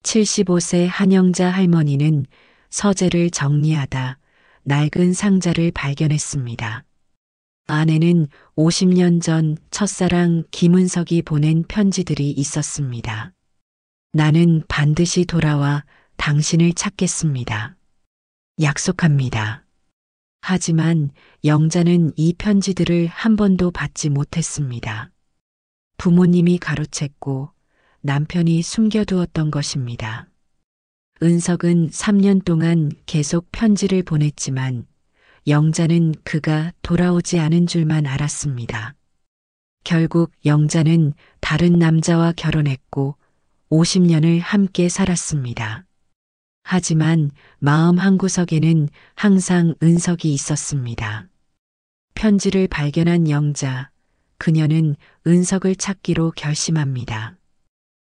75세 한영자 할머니는 서재를 정리하다 낡은 상자를 발견했습니다. 안에는 50년 전 첫사랑 김은석이 보낸 편지들이 있었습니다. 나는 반드시 돌아와 당신을 찾겠습니다. 약속합니다. 하지만 영자는 이 편지들을 한 번도 받지 못했습니다. 부모님이 가로챘고 남편이 숨겨두었던 것입니다. 은석은 3년 동안 계속 편지를 보냈지만 영자는 그가 돌아오지 않은 줄만 알았습니다. 결국 영자는 다른 남자와 결혼했고 50년을 함께 살았습니다. 하지만 마음 한구석에는 항상 은석이 있었습니다. 편지를 발견한 영자, 그녀는 은석을 찾기로 결심합니다.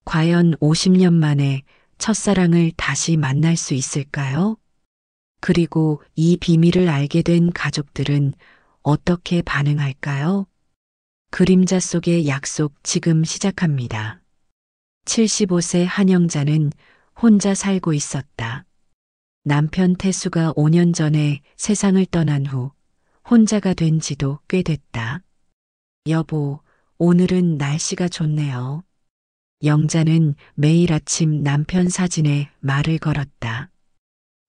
과연 50년 만에 첫사랑을 다시 만날 수 있을까요? 그리고 이 비밀을 알게 된 가족들은 어떻게 반응할까요? 그림자 속의 약속 지금 시작합니다. 75세 한영자는 혼자 살고 있었다. 남편 태수가 5년 전에 세상을 떠난 후 혼자가 된 지도 꽤 됐다. 여보, 오늘은 날씨가 좋네요. 영자는 매일 아침 남편 사진에 말을 걸었다.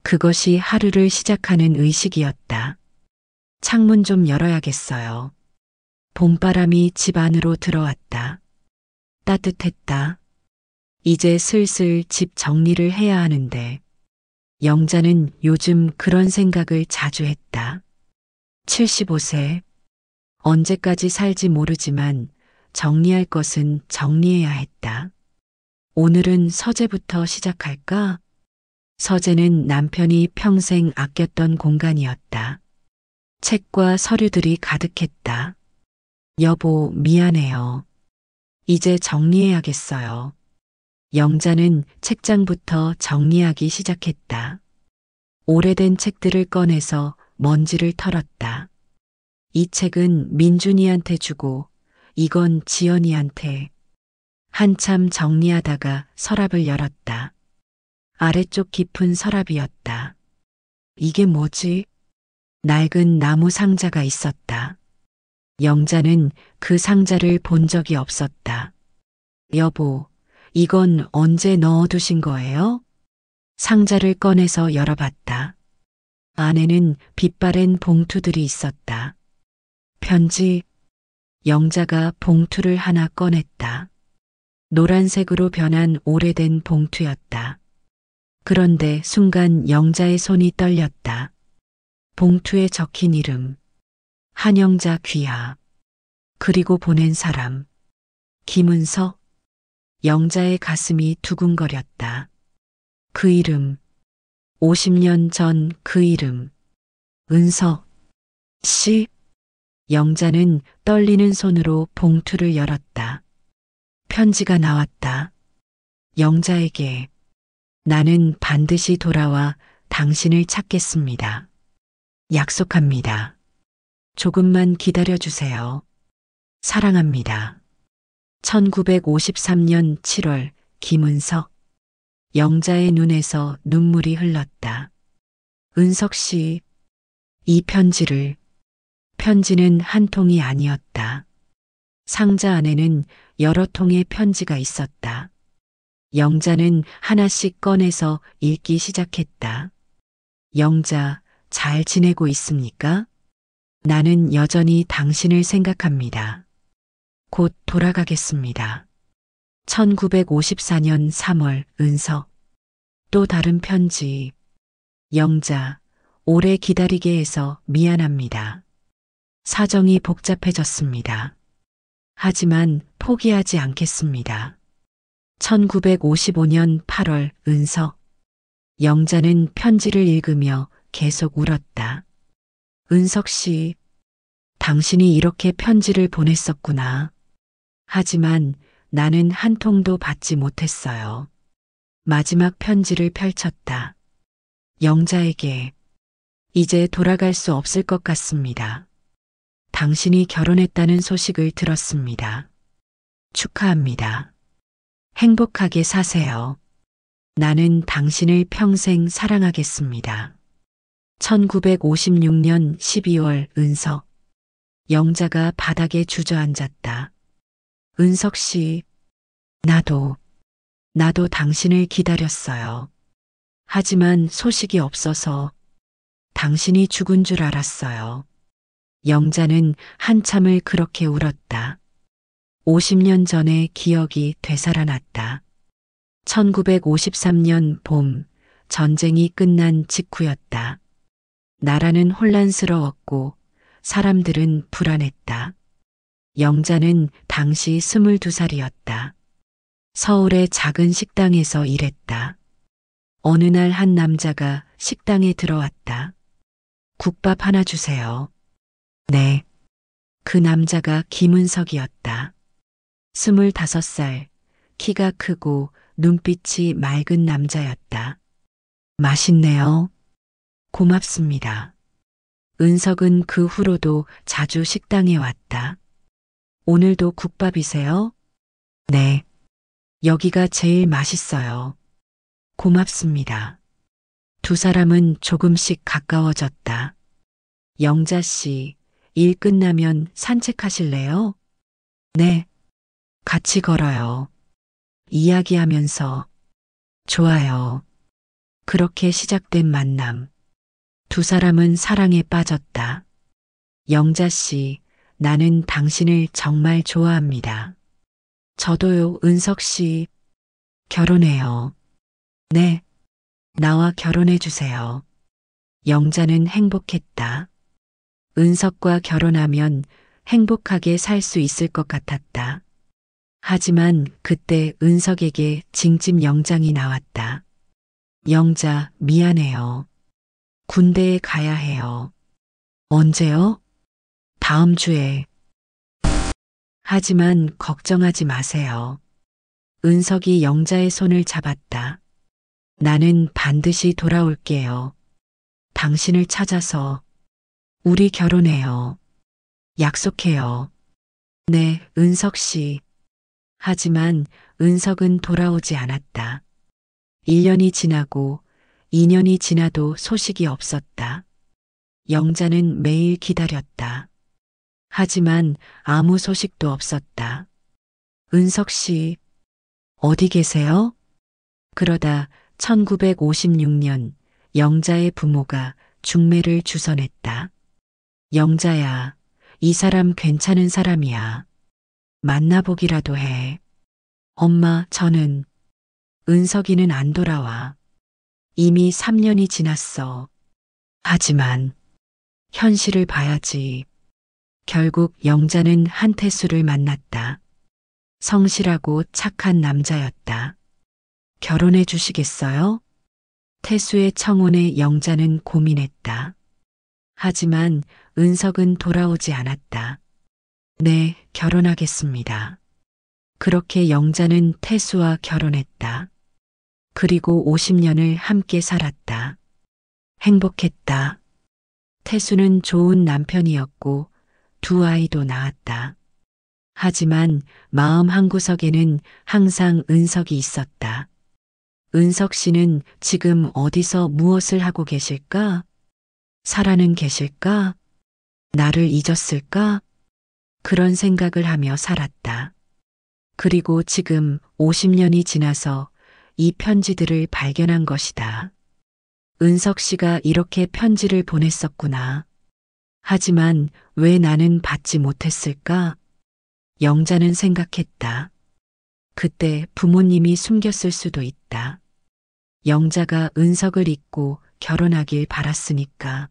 그것이 하루를 시작하는 의식이었다. 창문 좀 열어야겠어요. 봄바람이 집 안으로 들어왔다. 따뜻했다. 이제 슬슬 집 정리를 해야 하는데 영자는 요즘 그런 생각을 자주 했다. 75세. 언제까지 살지 모르지만 정리할 것은 정리해야 했다. 오늘은 서재부터 시작할까? 서재는 남편이 평생 아꼈던 공간이었다. 책과 서류들이 가득했다. 여보, 미안해요. 이제 정리해야겠어요. 영자는 책장부터 정리하기 시작했다. 오래된 책들을 꺼내서 먼지를 털었다. 이 책은 민준이한테 주고 이건 지연이한테. 한참 정리하다가 서랍을 열었다. 아래쪽 깊은 서랍이었다. 이게 뭐지? 낡은 나무 상자가 있었다. 영자는 그 상자를 본 적이 없었다. 여보, 이건 언제 넣어두신 거예요? 상자를 꺼내서 열어봤다. 안에는 빛바랜 봉투들이 있었다. 편지. 영자가 봉투를 하나 꺼냈다. 노란색으로 변한 오래된 봉투였다. 그런데 순간 영자의 손이 떨렸다. 봉투에 적힌 이름. 한영자 귀하. 그리고 보낸 사람. 김은석. 영자의 가슴이 두근거렸다. 그 이름. 50년 전 그 이름. 은석 씨. 영자는 떨리는 손으로 봉투를 열었다. 편지가 나왔다. 영자에게. 나는 반드시 돌아와 당신을 찾겠습니다. 약속합니다. 조금만 기다려주세요. 사랑합니다. 1953년 7월 김은석. 영자의 눈에서 눈물이 흘렀다. 은석 씨, 이 편지를. 편지는 한 통이 아니었다. 상자 안에는 여러 통의 편지가 있었다. 영자는 하나씩 꺼내서 읽기 시작했다. 영자, 잘 지내고 있습니까? 나는 여전히 당신을 생각합니다. 곧 돌아가겠습니다. 1954년 3월 은석. 또 다른 편지. 영자, 오래 기다리게 해서 미안합니다. 사정이 복잡해졌습니다. 하지만 포기하지 않겠습니다. 1955년 8월 은석. 영자는 편지를 읽으며 계속 울었다. 은석 씨, 당신이 이렇게 편지를 보냈었구나. 하지만 나는 한 통도 받지 못했어요. 마지막 편지를 펼쳤다. 영자에게. 이제 돌아갈 수 없을 것 같습니다. 당신이 결혼했다는 소식을 들었습니다. 축하합니다. 행복하게 사세요. 나는 당신을 평생 사랑하겠습니다. 1956년 12월 은석. 영자가 바닥에 주저앉았다. 은석 씨, 나도 당신을 기다렸어요. 하지만 소식이 없어서 당신이 죽은 줄 알았어요. 영자는 한참을 그렇게 울었다. 50년 전의 기억이 되살아났다. 1953년 봄, 전쟁이 끝난 직후였다. 나라는 혼란스러웠고 사람들은 불안했다. 영자는 당시 22살이었다. 서울의 작은 식당에서 일했다. 어느 날 한 남자가 식당에 들어왔다. 국밥 하나 주세요. 네. 그 남자가 김은석이었다. 25살, 키가 크고 눈빛이 맑은 남자였다. 맛있네요. 고맙습니다. 은석은 그 후로도 자주 식당에 왔다. 오늘도 국밥이세요? 네. 여기가 제일 맛있어요. 고맙습니다. 두 사람은 조금씩 가까워졌다. 영자 씨, 일 끝나면 산책하실래요? 네. 같이 걸어요. 이야기하면서. 좋아요. 그렇게 시작된 만남. 두 사람은 사랑에 빠졌다. 영자 씨, 나는 당신을 정말 좋아합니다. 저도요, 은석 씨. 결혼해요. 네. 나와 결혼해 주세요. 영자는 행복했다. 은석과 결혼하면 행복하게 살 수 있을 것 같았다. 하지만 그때 은석에게 징집 영장이 나왔다. 영자, 미안해요. 군대에 가야 해요. 언제요? 다음 주에. 하지만 걱정하지 마세요. 은석이 영자의 손을 잡았다. 나는 반드시 돌아올게요. 당신을 찾아서. 우리 결혼해요. 약속해요. 네, 은석 씨. 하지만 은석은 돌아오지 않았다. 1년이 지나고 2년이 지나도 소식이 없었다. 영자는 매일 기다렸다. 하지만 아무 소식도 없었다. 은석 씨, 어디 계세요? 그러다 1956년 영자의 부모가 중매를 주선했다. 영자야, 이 사람 괜찮은 사람이야. 만나보기라도 해. 엄마, 저는. 은석이는 안 돌아와. 이미 3년이 지났어. 하지만 현실을 봐야지. 결국 영자는 한태수를 만났다. 성실하고 착한 남자였다. 결혼해 주시겠어요? 태수의 청혼에 영자는 고민했다. 하지만 은석은 돌아오지 않았다. 네, 결혼하겠습니다. 그렇게 영자는 태수와 결혼했다. 그리고 50년을 함께 살았다. 행복했다. 태수는 좋은 남편이었고 두 아이도 낳았다. 하지만 마음 한구석에는 항상 은석이 있었다. 은석 씨는 지금 어디서 무엇을 하고 계실까? 살아는 계실까? 나를 잊었을까? 그런 생각을 하며 살았다. 그리고 지금 50년이 지나서 이 편지들을 발견한 것이다. 은석 씨가 이렇게 편지를 보냈었구나. 하지만 왜 나는 받지 못했을까? 영자는 생각했다. 그때 부모님이 숨겼을 수도 있다. 영자가 은석을 잊고 결혼하길 바랐으니까.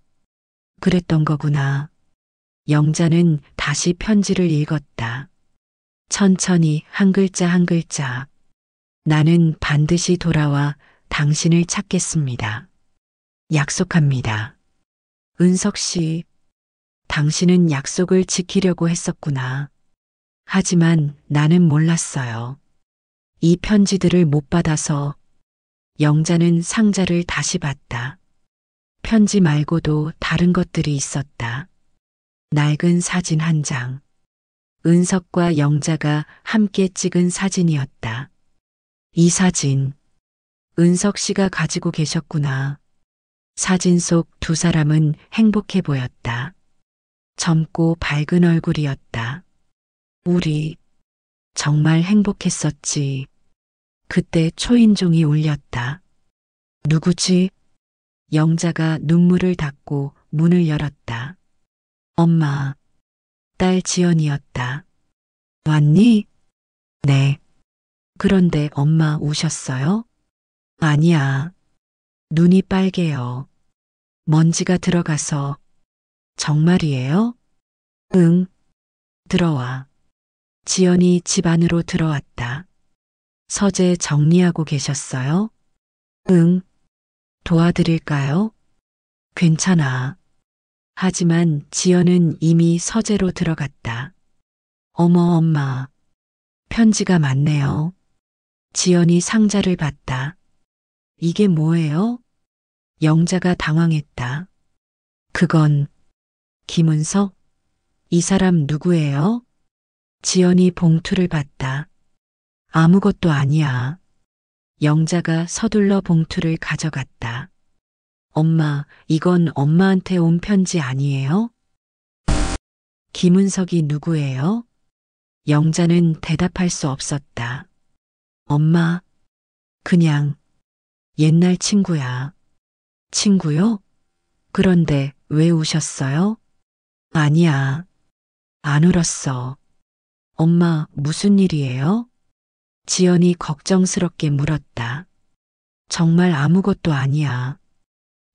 그랬던 거구나. 영자는 다시 편지를 읽었다. 천천히 한 글자 한 글자. 나는 반드시 돌아와 당신을 찾겠습니다. 약속합니다. 은석 씨, 당신은 약속을 지키려고 했었구나. 하지만 나는 몰랐어요. 이 편지들을 못 받아서. 영자는 상자를 다시 봤다. 편지 말고도 다른 것들이 있었다. 낡은 사진 한 장. 은석과 영자가 함께 찍은 사진이었다. 이 사진. 은석 씨가 가지고 계셨구나. 사진 속 두 사람은 행복해 보였다. 젊고 밝은 얼굴이었다. 우리 정말 행복했었지. 그때 초인종이 울렸다. 누구지? 영자가 눈물을 닦고 문을 열었다. 엄마, 딸 지연이었다. 왔니? 네. 그런데 엄마 우셨어요? 아니야. 눈이 빨개요. 먼지가 들어가서. 정말이에요? 응. 들어와. 지연이 집 안으로 들어왔다. 서재 정리하고 계셨어요? 응. 도와드릴까요? 괜찮아. 하지만 지연은 이미 서재로 들어갔다. 어머, 엄마. 편지가 많네요. 지연이 상자를 봤다. 이게 뭐예요? 영자가 당황했다. 그건 김은석? 이 사람 누구예요? 지연이 봉투를 봤다. 아무것도 아니야. 영자가 서둘러 봉투를 가져갔다. 엄마, 이건 엄마한테 온 편지 아니에요? 김은석이 누구예요? 영자는 대답할 수 없었다. 엄마, 그냥 옛날 친구야. 친구요? 그런데 왜 우셨어요? 아니야. 안 울었어. 엄마, 무슨 일이에요? 지연이 걱정스럽게 물었다. 정말 아무것도 아니야.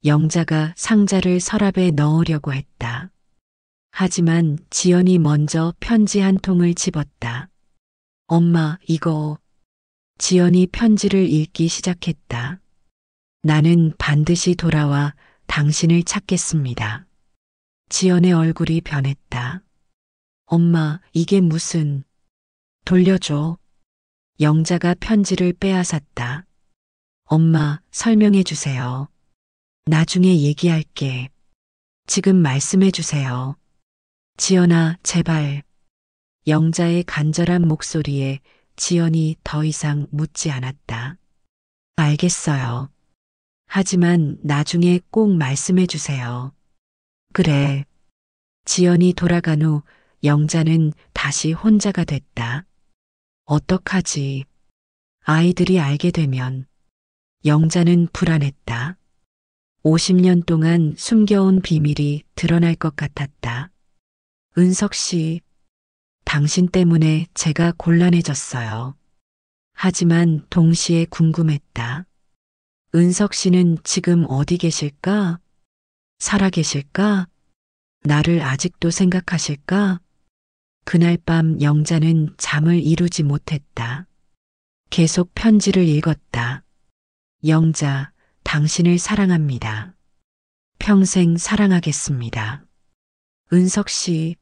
영자가 상자를 서랍에 넣으려고 했다. 하지만 지연이 먼저 편지 한 통을 집었다. 엄마, 이거. 지연이 편지를 읽기 시작했다. 나는 반드시 돌아와 당신을 찾겠습니다. 지연의 얼굴이 변했다. 엄마, 이게 무슨... 돌려줘. 영자가 편지를 빼앗았다. 엄마, 설명해 주세요. 나중에 얘기할게. 지금 말씀해 주세요. 지연아, 제발. 영자의 간절한 목소리에 지연이 더 이상 묻지 않았다. 알겠어요. 하지만 나중에 꼭 말씀해 주세요. 그래. 지연이 돌아간 후 영자는 다시 혼자가 됐다. 어떡하지? 아이들이 알게 되면. 영자는 불안했다. 50년 동안 숨겨온 비밀이 드러날 것 같았다. 은석 씨, 당신 때문에 제가 곤란해졌어요. 하지만 동시에 궁금했다. 은석 씨는 지금 어디 계실까? 살아 계실까? 나를 아직도 생각하실까? 그날 밤 영자는 잠을 이루지 못했다. 계속 편지를 읽었다. 영자, 당신을 사랑합니다. 평생 사랑하겠습니다. 은석 씨,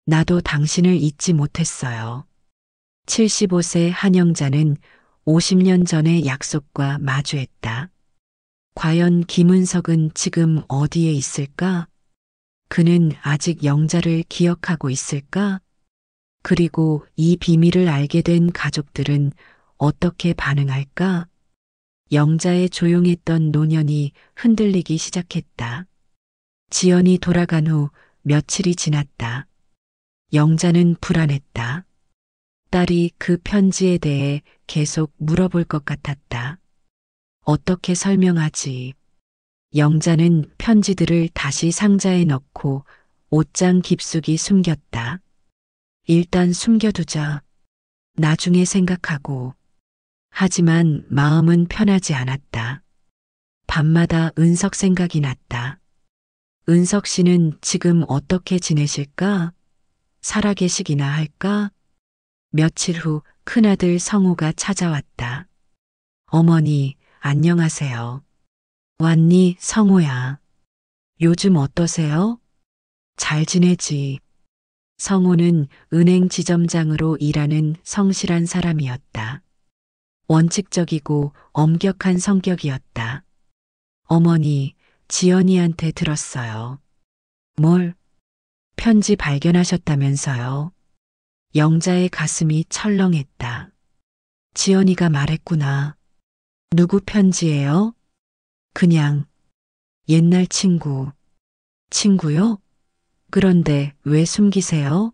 나도 당신을 잊지 못했어요. 75세 한영자는 50년 전의 약속과 마주했다. 과연 김은석은 지금 어디에 있을까? 그는 아직 영자를 기억하고 있을까? 그리고 이 비밀을 알게 된 가족들은 어떻게 반응할까? 영자의 조용했던 노년이 흔들리기 시작했다. 지연이 돌아간 후 며칠이 지났다. 영자는 불안했다. 딸이 그 편지에 대해 계속 물어볼 것 같았다. 어떻게 설명하지? 영자는 편지들을 다시 상자에 넣고 옷장 깊숙이 숨겼다. 일단 숨겨두자. 나중에 생각하고. 하지만 마음은 편하지 않았다. 밤마다 은석 생각이 났다. 은석 씨는 지금 어떻게 지내실까? 살아계시기나 할까? 며칠 후 큰아들 성우가 찾아왔다. 어머니, 안녕하세요. 왔니, 성우야? 요즘 어떠세요? 잘 지내지. 성우는 은행 지점장으로 일하는 성실한 사람이었다. 원칙적이고 엄격한 성격이었다. 어머니, 지연이한테 들었어요. 뭘? 편지 발견하셨다면서요? 영자의 가슴이 철렁했다. 지연이가 말했구나. 누구 편지예요? 그냥 옛날 친구. 친구요? 그런데 왜 숨기세요?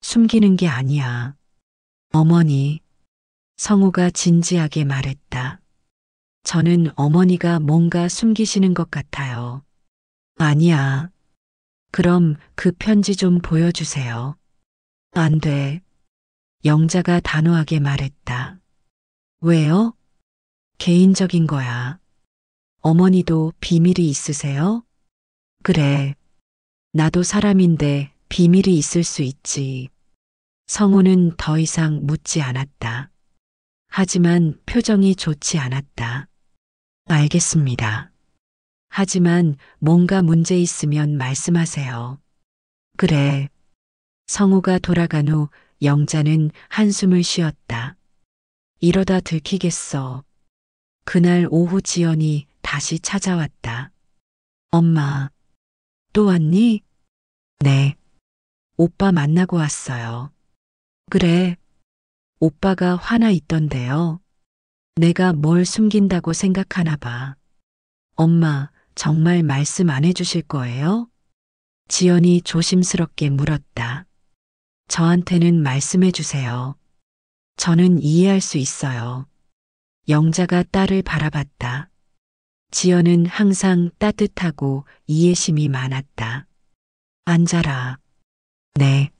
숨기는 게 아니야. 어머니, 성우가 진지하게 말했다. 저는 어머니가 뭔가 숨기시는 것 같아요. 아니야. 그럼 그 편지 좀 보여주세요. 안 돼. 영자가 단호하게 말했다. 왜요? 개인적인 거야. 어머니도 비밀이 있으세요? 그래. 나도 사람인데 비밀이 있을 수 있지. 성우는 더 이상 묻지 않았다. 하지만 표정이 좋지 않았다. 알겠습니다. 하지만 뭔가 문제 있으면 말씀하세요. 그래. 성우가 돌아간 후 영자는 한숨을 쉬었다. 이러다 들키겠어. 그날 오후 지연이 다시 찾아왔다. 엄마, 또 왔니? 네. 오빠 만나고 왔어요. 그래. 오빠가 화나 있던데요. 내가 뭘 숨긴다고 생각하나 봐. 엄마, 정말 말씀 안 해주실 거예요? 지연이 조심스럽게 물었다. 저한테는 말씀해 주세요. 저는 이해할 수 있어요. 영자가 딸을 바라봤다. 지연은 항상 따뜻하고 이해심이 많았다. 앉아라. 네.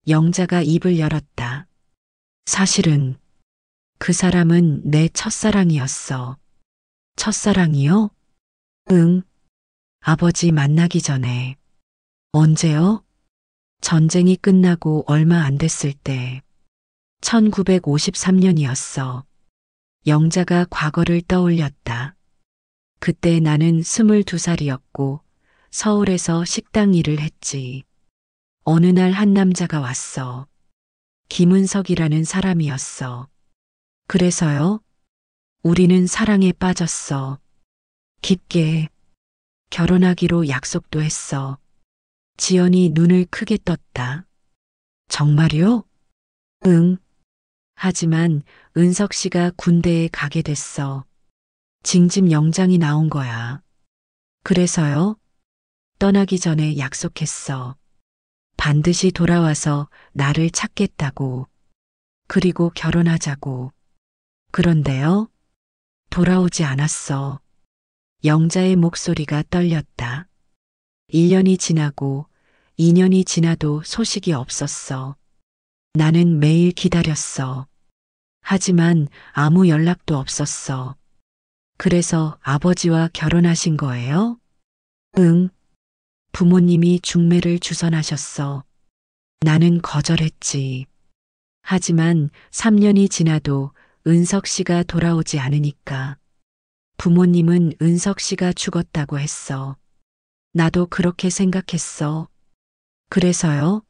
영자가 입을 열었다. 사실은 그 사람은 내 첫사랑이었어. 첫사랑이요? 응. 아버지 만나기 전에. 언제요? 전쟁이 끝나고 얼마 안 됐을 때. 1953년이었어. 영자가 과거를 떠올렸다. 그때 나는 22살이었고 서울에서 식당 일을 했지. 어느 날 한 남자가 왔어. 김은석이라는 사람이었어. 그래서요? 우리는 사랑에 빠졌어. 깊게 결혼하기로 약속도 했어. 지연이 눈을 크게 떴다. 정말요? 응. 하지만 은석 씨가 군대에 가게 됐어. 징집 영장이 나온 거야. 그래서요? 떠나기 전에 약속했어. 반드시 돌아와서 나를 찾겠다고. 그리고 결혼하자고. 그런데요? 돌아오지 않았어. 영자의 목소리가 떨렸다. 1년이 지나고 2년이 지나도 소식이 없었어. 나는 매일 기다렸어. 하지만 아무 연락도 없었어. 그래서 아버지와 결혼하신 거예요? 응. 부모님이 중매를 주선하셨어. 나는 거절했지. 하지만 3년이 지나도 은석 씨가 돌아오지 않으니까. 부모님은 은석 씨가 죽었다고 했어. 나도 그렇게 생각했어. 그래서요?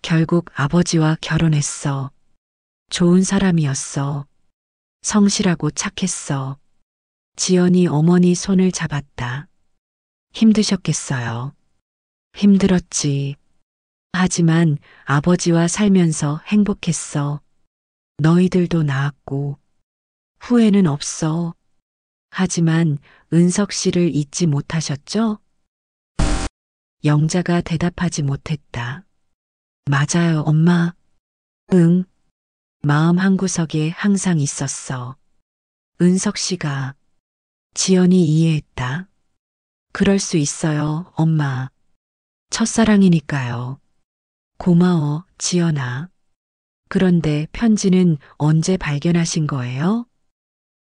결국 아버지와 결혼했어. 좋은 사람이었어. 성실하고 착했어. 지연이 어머니 손을 잡았다. 힘드셨겠어요. 힘들었지. 하지만 아버지와 살면서 행복했어. 너희들도 낳았고. 후회는 없어. 하지만 은석 씨를 잊지 못하셨죠? 영자가 대답하지 못했다. 맞아요, 엄마. 응. 마음 한구석에 항상 있었어. 은석 씨가. 지연이 이해했다. 그럴 수 있어요, 엄마. 첫사랑이니까요. 고마워, 지연아. 그런데 편지는 언제 발견하신 거예요?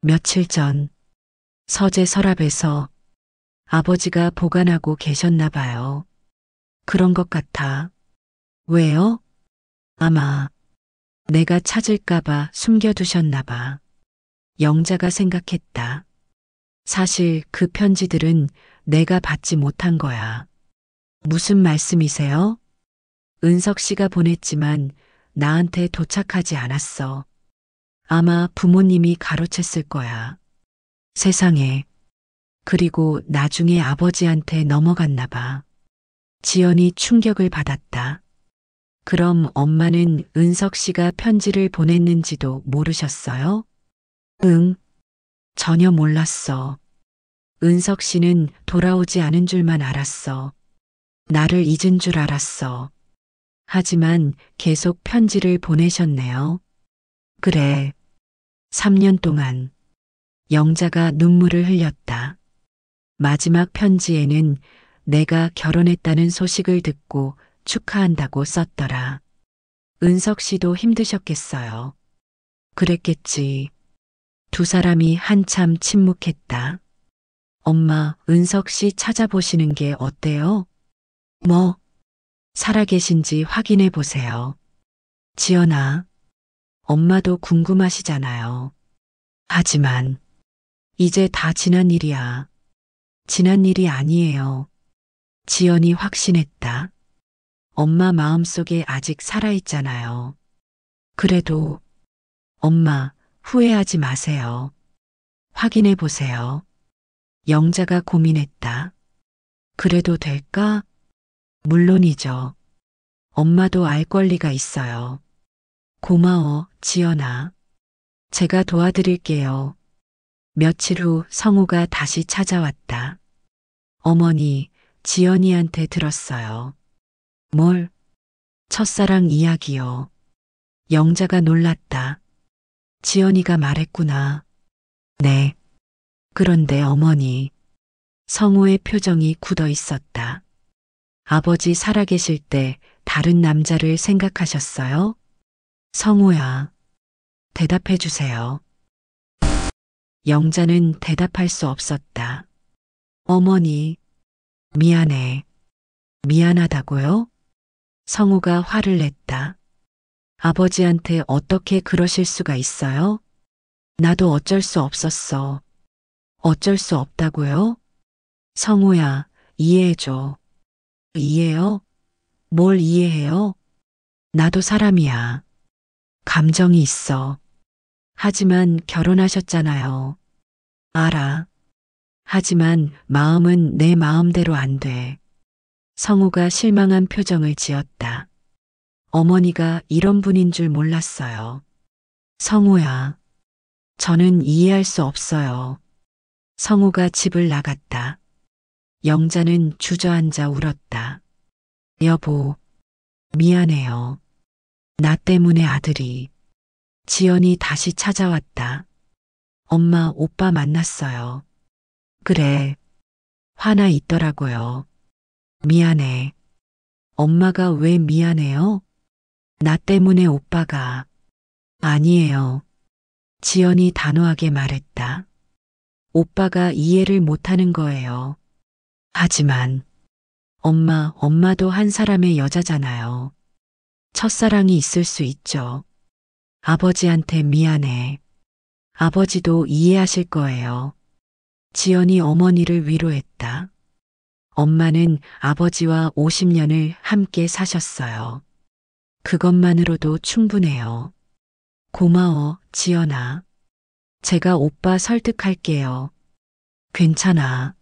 며칠 전. 서재 서랍에서 아버지가 보관하고 계셨나 봐요. 그런 것 같아. 왜요? 아마 내가 찾을까봐 숨겨두셨나 봐. 영자가 생각했다. 사실 그 편지들은 내가 받지 못한 거야. 무슨 말씀이세요? 은석 씨가 보냈지만 나한테 도착하지 않았어. 아마 부모님이 가로챘을 거야. 세상에. 그리고 나중에 아버지한테 넘어갔나 봐. 지연이 충격을 받았다. 그럼 엄마는 은석 씨가 편지를 보냈는지도 모르셨어요? 응, 전혀 몰랐어. 은석 씨는 돌아오지 않은 줄만 알았어. 나를 잊은 줄 알았어. 하지만 계속 편지를 보내셨네요. 그래, 3년 동안 영자가 눈물을 흘렸다. 마지막 편지에는 내가 결혼했다는 소식을 듣고 축하한다고 썼더라. 은석 씨도 힘드셨겠어요. 그랬겠지. 두 사람이 한참 침묵했다. 엄마, 은석 씨 찾아보시는 게 어때요? 뭐, 살아계신지 확인해 보세요. 지연아, 엄마도 궁금하시잖아요. 하지만, 이제 다 지난 일이야. 지난 일이 아니에요. 지연이 확신했다. 엄마 마음속에 아직 살아있잖아요. 그래도, 엄마, 후회하지 마세요. 확인해 보세요. 영자가 고민했다. 그래도 될까? 물론이죠. 엄마도 알 권리가 있어요. 고마워, 지연아. 제가 도와드릴게요. 며칠 후 성우가 다시 찾아왔다. 어머니, 지연이한테 들었어요. 뭘? 첫사랑 이야기요. 영자가 놀랐다. 지연이가 말했구나. 네. 그런데 어머니, 성우의 표정이 굳어 있었다. 아버지 살아계실 때 다른 남자를 생각하셨어요? 성우야, 대답해 주세요. 영자는 대답할 수 없었다. 어머니, 미안해. 미안하다고요? 성우가 화를 냈다. 아버지한테 어떻게 그러실 수가 있어요? 나도 어쩔 수 없었어. 어쩔 수 없다고요? 성우야, 이해해줘. 이해요? 뭘 이해해요? 나도 사람이야. 감정이 있어. 하지만 결혼하셨잖아요. 알아. 하지만 마음은 내 마음대로 안 돼. 성우가 실망한 표정을 지었다. 어머니가 이런 분인 줄 몰랐어요. 성우야, 저는 이해할 수 없어요. 성우가 집을 나갔다. 영자는 주저앉아 울었다. 여보, 미안해요. 나 때문에 아들이. 지연이 다시 찾아왔다. 엄마, 오빠 만났어요. 그래, 화나 있더라고요. 미안해. 엄마가 왜 미안해요? 나 때문에 오빠가. 아니에요. 지연이 단호하게 말했다. 오빠가 이해를 못하는 거예요. 하지만, 엄마도 한 사람의 여자잖아요. 첫사랑이 있을 수 있죠. 아버지한테 미안해. 아버지도 이해하실 거예요. 지연이 어머니를 위로했다. 엄마는 아버지와 50년을 함께 사셨어요. 그것만으로도 충분해요. 고마워, 지연아. 제가 오빠 설득할게요. 괜찮아.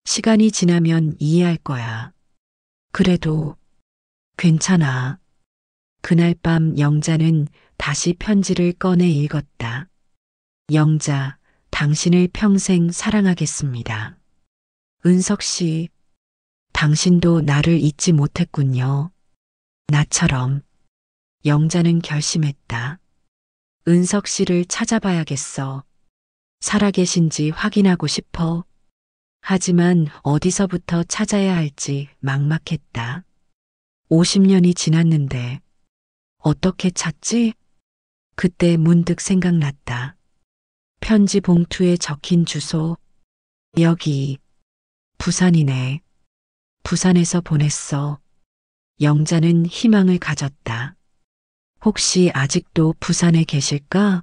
시간이 지나면 이해할 거야. 그래도 괜찮아. 그날 밤 영자는 다시 편지를 꺼내 읽었다. 영자, 당신을 평생 사랑하겠습니다. 은석 씨, 당신도 나를 잊지 못했군요. 나처럼. 영자는 결심했다. 은석 씨를 찾아봐야겠어. 살아계신지 확인하고 싶어. 하지만 어디서부터 찾아야 할지 막막했다. 50년이 지났는데 어떻게 찾지? 그때 문득 생각났다. 편지 봉투에 적힌 주소. 여기, 부산이네. 부산에서 보냈어. 영자는 희망을 가졌다. 혹시 아직도 부산에 계실까?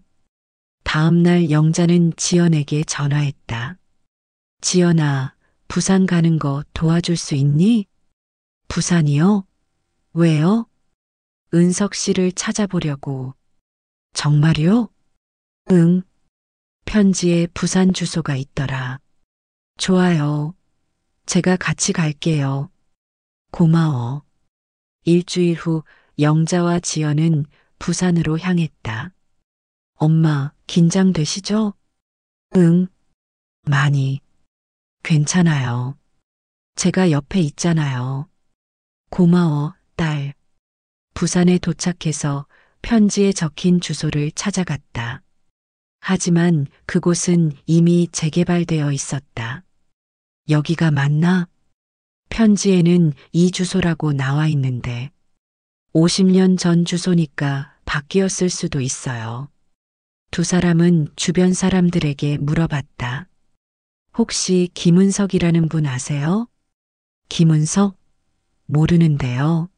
다음 날 영자는 지연에게 전화했다. 지연아, 부산 가는 거 도와줄 수 있니? 부산이요? 왜요? 은석 씨를 찾아보려고. 정말요? 응. 편지에 부산 주소가 있더라. 좋아요. 제가 같이 갈게요. 고마워. 일주일 후 영자와 지연은 부산으로 향했다. 엄마, 긴장되시죠? 응, 많이. 괜찮아요. 제가 옆에 있잖아요. 고마워, 딸. 부산에 도착해서 편지에 적힌 주소를 찾아갔다. 하지만 그곳은 이미 재개발되어 있었다. 여기가 맞나? 편지에는 이 주소라고 나와 있는데 50년 전 주소니까 바뀌었을 수도 있어요. 두 사람은 주변 사람들에게 물어봤다. 혹시 김은석이라는 분 아세요? 김은석? 모르는데요.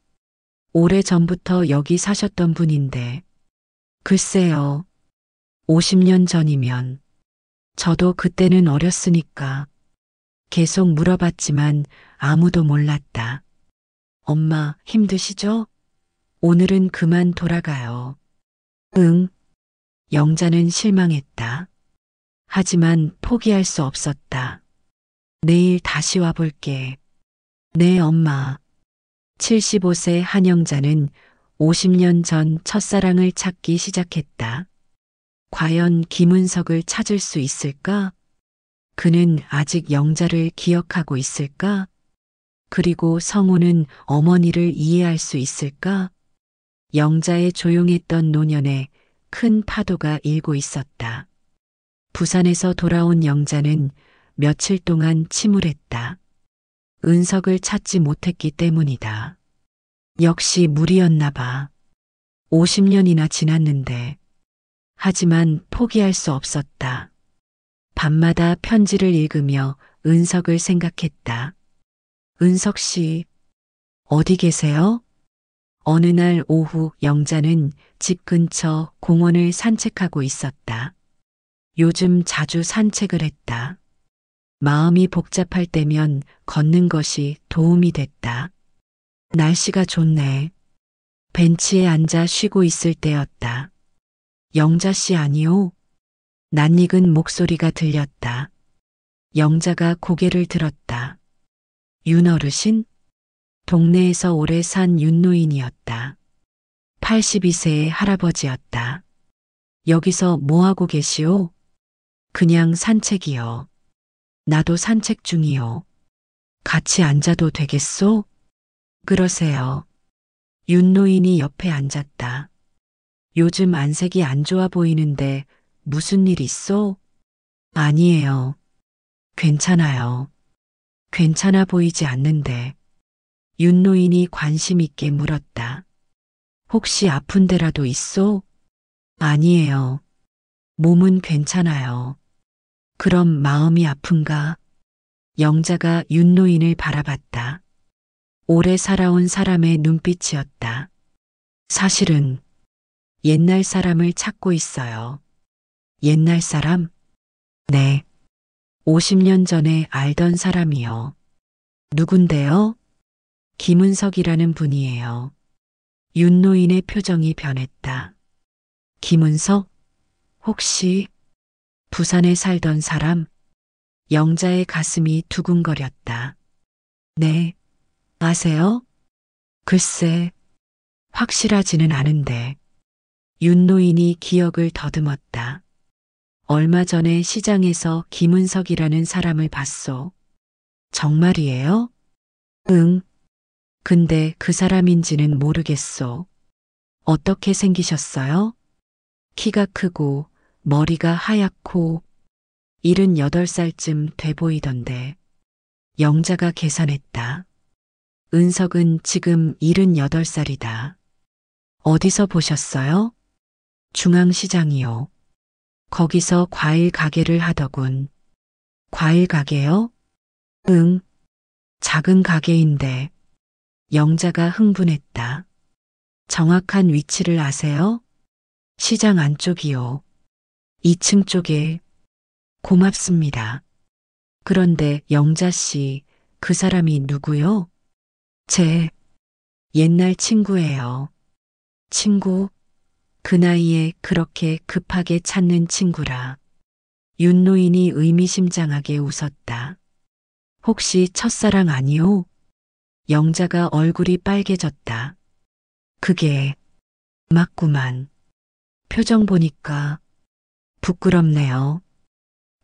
오래전부터 여기 사셨던 분인데. 글쎄요. 50년 전이면. 저도 그때는 어렸으니까. 계속 물어봤지만 아무도 몰랐다. 엄마, 힘드시죠? 오늘은 그만 돌아가요. 응. 영자는 실망했다. 하지만 포기할 수 없었다. 내일 다시 와볼게. 네, 엄마. 75세 한영자는 50년 전 첫사랑을 찾기 시작했다. 과연 김은석을 찾을 수 있을까? 그는 아직 영자를 기억하고 있을까? 그리고 성우는 어머니를 이해할 수 있을까? 영자의 조용했던 노년에 큰 파도가 일고 있었다. 부산에서 돌아온 영자는 며칠 동안 침울했다. 은석을 찾지 못했기 때문이다. 역시 무리였나 봐. 50년이나 지났는데. 하지만 포기할 수 없었다. 밤마다 편지를 읽으며 은석을 생각했다. 은석 씨, 어디 계세요? 어느 날 오후 영자는 집 근처 공원을 산책하고 있었다. 요즘 자주 산책을 했다. 마음이 복잡할 때면 걷는 것이 도움이 됐다. 날씨가 좋네. 벤치에 앉아 쉬고 있을 때였다. 영자 씨 아니오? 낯익은 목소리가 들렸다. 영자가 고개를 들었다. 윤 어르신? 동네에서 오래 산 윤노인이었다. 82세의 할아버지였다. 여기서 뭐하고 계시오? 그냥 산책이요. 나도 산책 중이요. 같이 앉아도 되겠소? 그러세요. 윤노인이 옆에 앉았다. 요즘 안색이 안 좋아 보이는데 무슨 일 있소? 아니에요. 괜찮아요. 괜찮아 보이지 않는데. 윤노인이 관심 있게 물었다. 혹시 아픈 데라도 있소? 아니에요. 몸은 괜찮아요. 그럼 마음이 아픈가? 영자가 윤노인을 바라봤다. 오래 살아온 사람의 눈빛이었다. 사실은 옛날 사람을 찾고 있어요. 옛날 사람? 네. 50년 전에 알던 사람이요. 누군데요? 김은석이라는 분이에요. 윤노인의 표정이 변했다. 김은석? 혹시 부산에 살던 사람? 영자의 가슴이 두근거렸다. 네. 아세요? 글쎄, 확실하지는 않은데. 윤노인이 기억을 더듬었다. 얼마 전에 시장에서 김은석이라는 사람을 봤소. 정말이에요? 응. 근데 그 사람인지는 모르겠소. 어떻게 생기셨어요? 키가 크고 머리가 하얗고 78살쯤 돼 보이던데. 영자가 계산했다. 은석은 지금 78살이다. 어디서 보셨어요? 중앙시장이요. 거기서 과일 가게를 하더군. 과일 가게요? 응. 작은 가게인데. 영자가 흥분했다. 정확한 위치를 아세요? 시장 안쪽이요. 2층 쪽에. 고맙습니다. 그런데 영자 씨, 그 사람이 누구요? 제 옛날 친구예요. 친구? 그 나이에 그렇게 급하게 찾는 친구라. 윤노인이 의미심장하게 웃었다. 혹시 첫사랑 아니오? 영자가 얼굴이 빨개졌다. 그게 맞구만. 표정 보니까 부끄럽네요.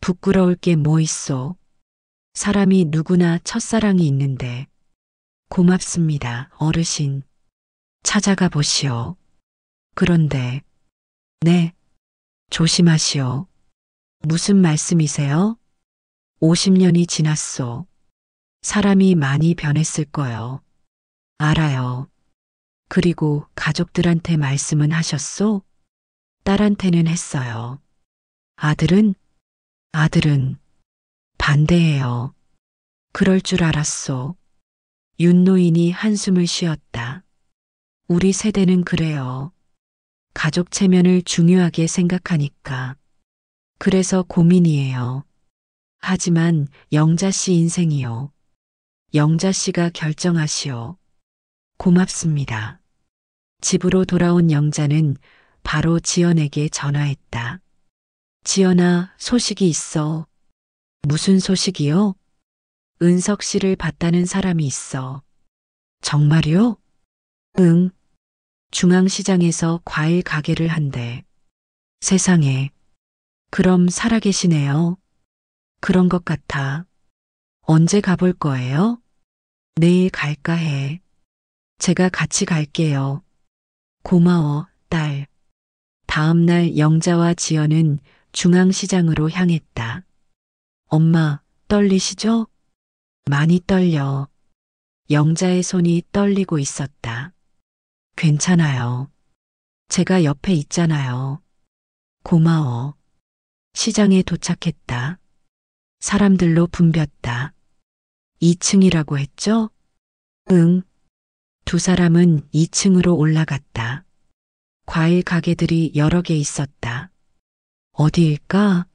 부끄러울 게 뭐 있어. 사람이 누구나 첫사랑이 있는데. 고맙습니다, 어르신. 찾아가 보시오. 그런데, 네, 조심하시오. 무슨 말씀이세요? 50년이 지났소. 사람이 많이 변했을 거요. 알아요. 그리고 가족들한테 말씀은 하셨소? 딸한테는 했어요. 아들은? 아들은 반대해요. 그럴 줄 알았소. 윤노인이 한숨을 쉬었다. 우리 세대는 그래요. 가족 체면을 중요하게 생각하니까. 그래서 고민이에요. 하지만 영자 씨 인생이요. 영자 씨가 결정하시오. 고맙습니다. 집으로 돌아온 영자는 바로 지연에게 전화했다. 지연아, 소식이 있어. 무슨 소식이요? 은석 씨를 봤다는 사람이 있어. 정말요? 응. 중앙시장에서 과일 가게를 한대. 세상에. 그럼 살아계시네요. 그런 것 같아. 언제 가볼 거예요? 내일 갈까 해. 제가 같이 갈게요. 고마워, 딸. 다음 날 영자와 지연은 중앙시장으로 향했다. 엄마, 떨리시죠? 많이 떨려. 영자의 손이 떨리고 있었다. 괜찮아요. 제가 옆에 있잖아요. 고마워. 시장에 도착했다. 사람들로 붐볐다. 2층이라고 했죠? 응. 두 사람은 2층으로 올라갔다. 과일 가게들이 여러 개 있었다. 어디일까?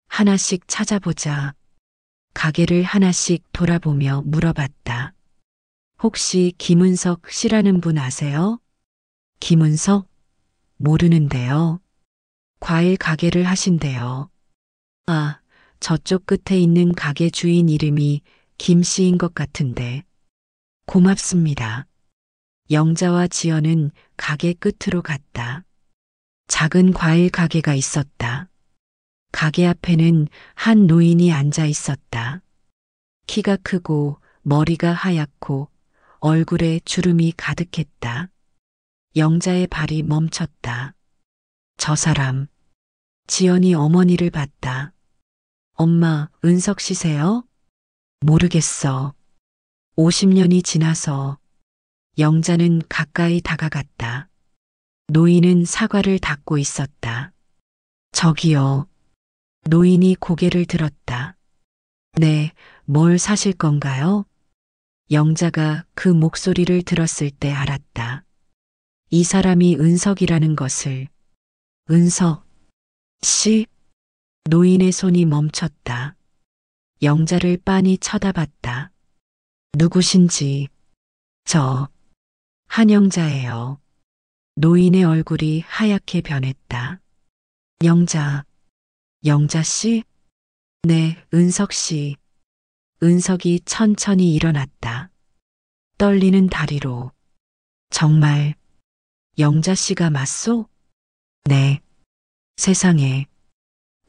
하나씩 찾아보자. 가게를 하나씩 돌아보며 물어봤다. 혹시 김은석 씨라는 분 아세요? 김은석? 모르는데요. 과일 가게를 하신대요. 아, 저쪽 끝에 있는 가게 주인 이름이 김 씨인 것 같은데. 고맙습니다. 영자와 지연은 가게 끝으로 갔다. 작은 과일 가게가 있었다. 가게 앞에는 한 노인이 앉아 있었다. 키가 크고 머리가 하얗고 얼굴에 주름이 가득했다. 영자의 발이 멈췄다. 저 사람. 지연이 어머니를 봤다. 엄마, 은석 씨세요? 모르겠어. 50년이 지나서. 영자는 가까이 다가갔다. 노인은 사과를 닦고 있었다. 저기요. 노인이 고개를 들었다. 네, 뭘 사실 건가요? 영자가 그 목소리를 들었을 때 알았다. 이 사람이 은석이라는 것을. 은석 씨? 노인의 손이 멈췄다. 영자를 빤히 쳐다봤다. 누구신지. 저 한영자예요. 노인의 얼굴이 하얗게 변했다. 영자. 영자 씨? 네, 은석 씨. 은석이 천천히 일어났다. 떨리는 다리로. 정말 영자 씨가 맞소? 네. 세상에.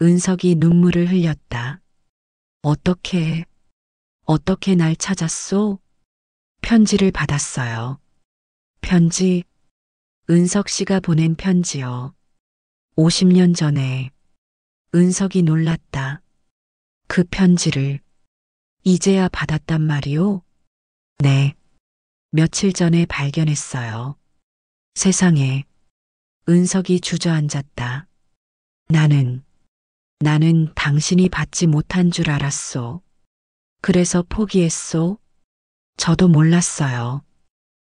은석이 눈물을 흘렸다. 어떻게 날 찾았소? 편지를 받았어요. 편지? 은석 씨가 보낸 편지요. 50년 전에. 은석이 놀랐다. 그 편지를 이제야 받았단 말이오? 네. 며칠 전에 발견했어요. 세상에. 은석이 주저앉았다. 나는 당신이 받지 못한 줄 알았소. 그래서 포기했소. 저도 몰랐어요.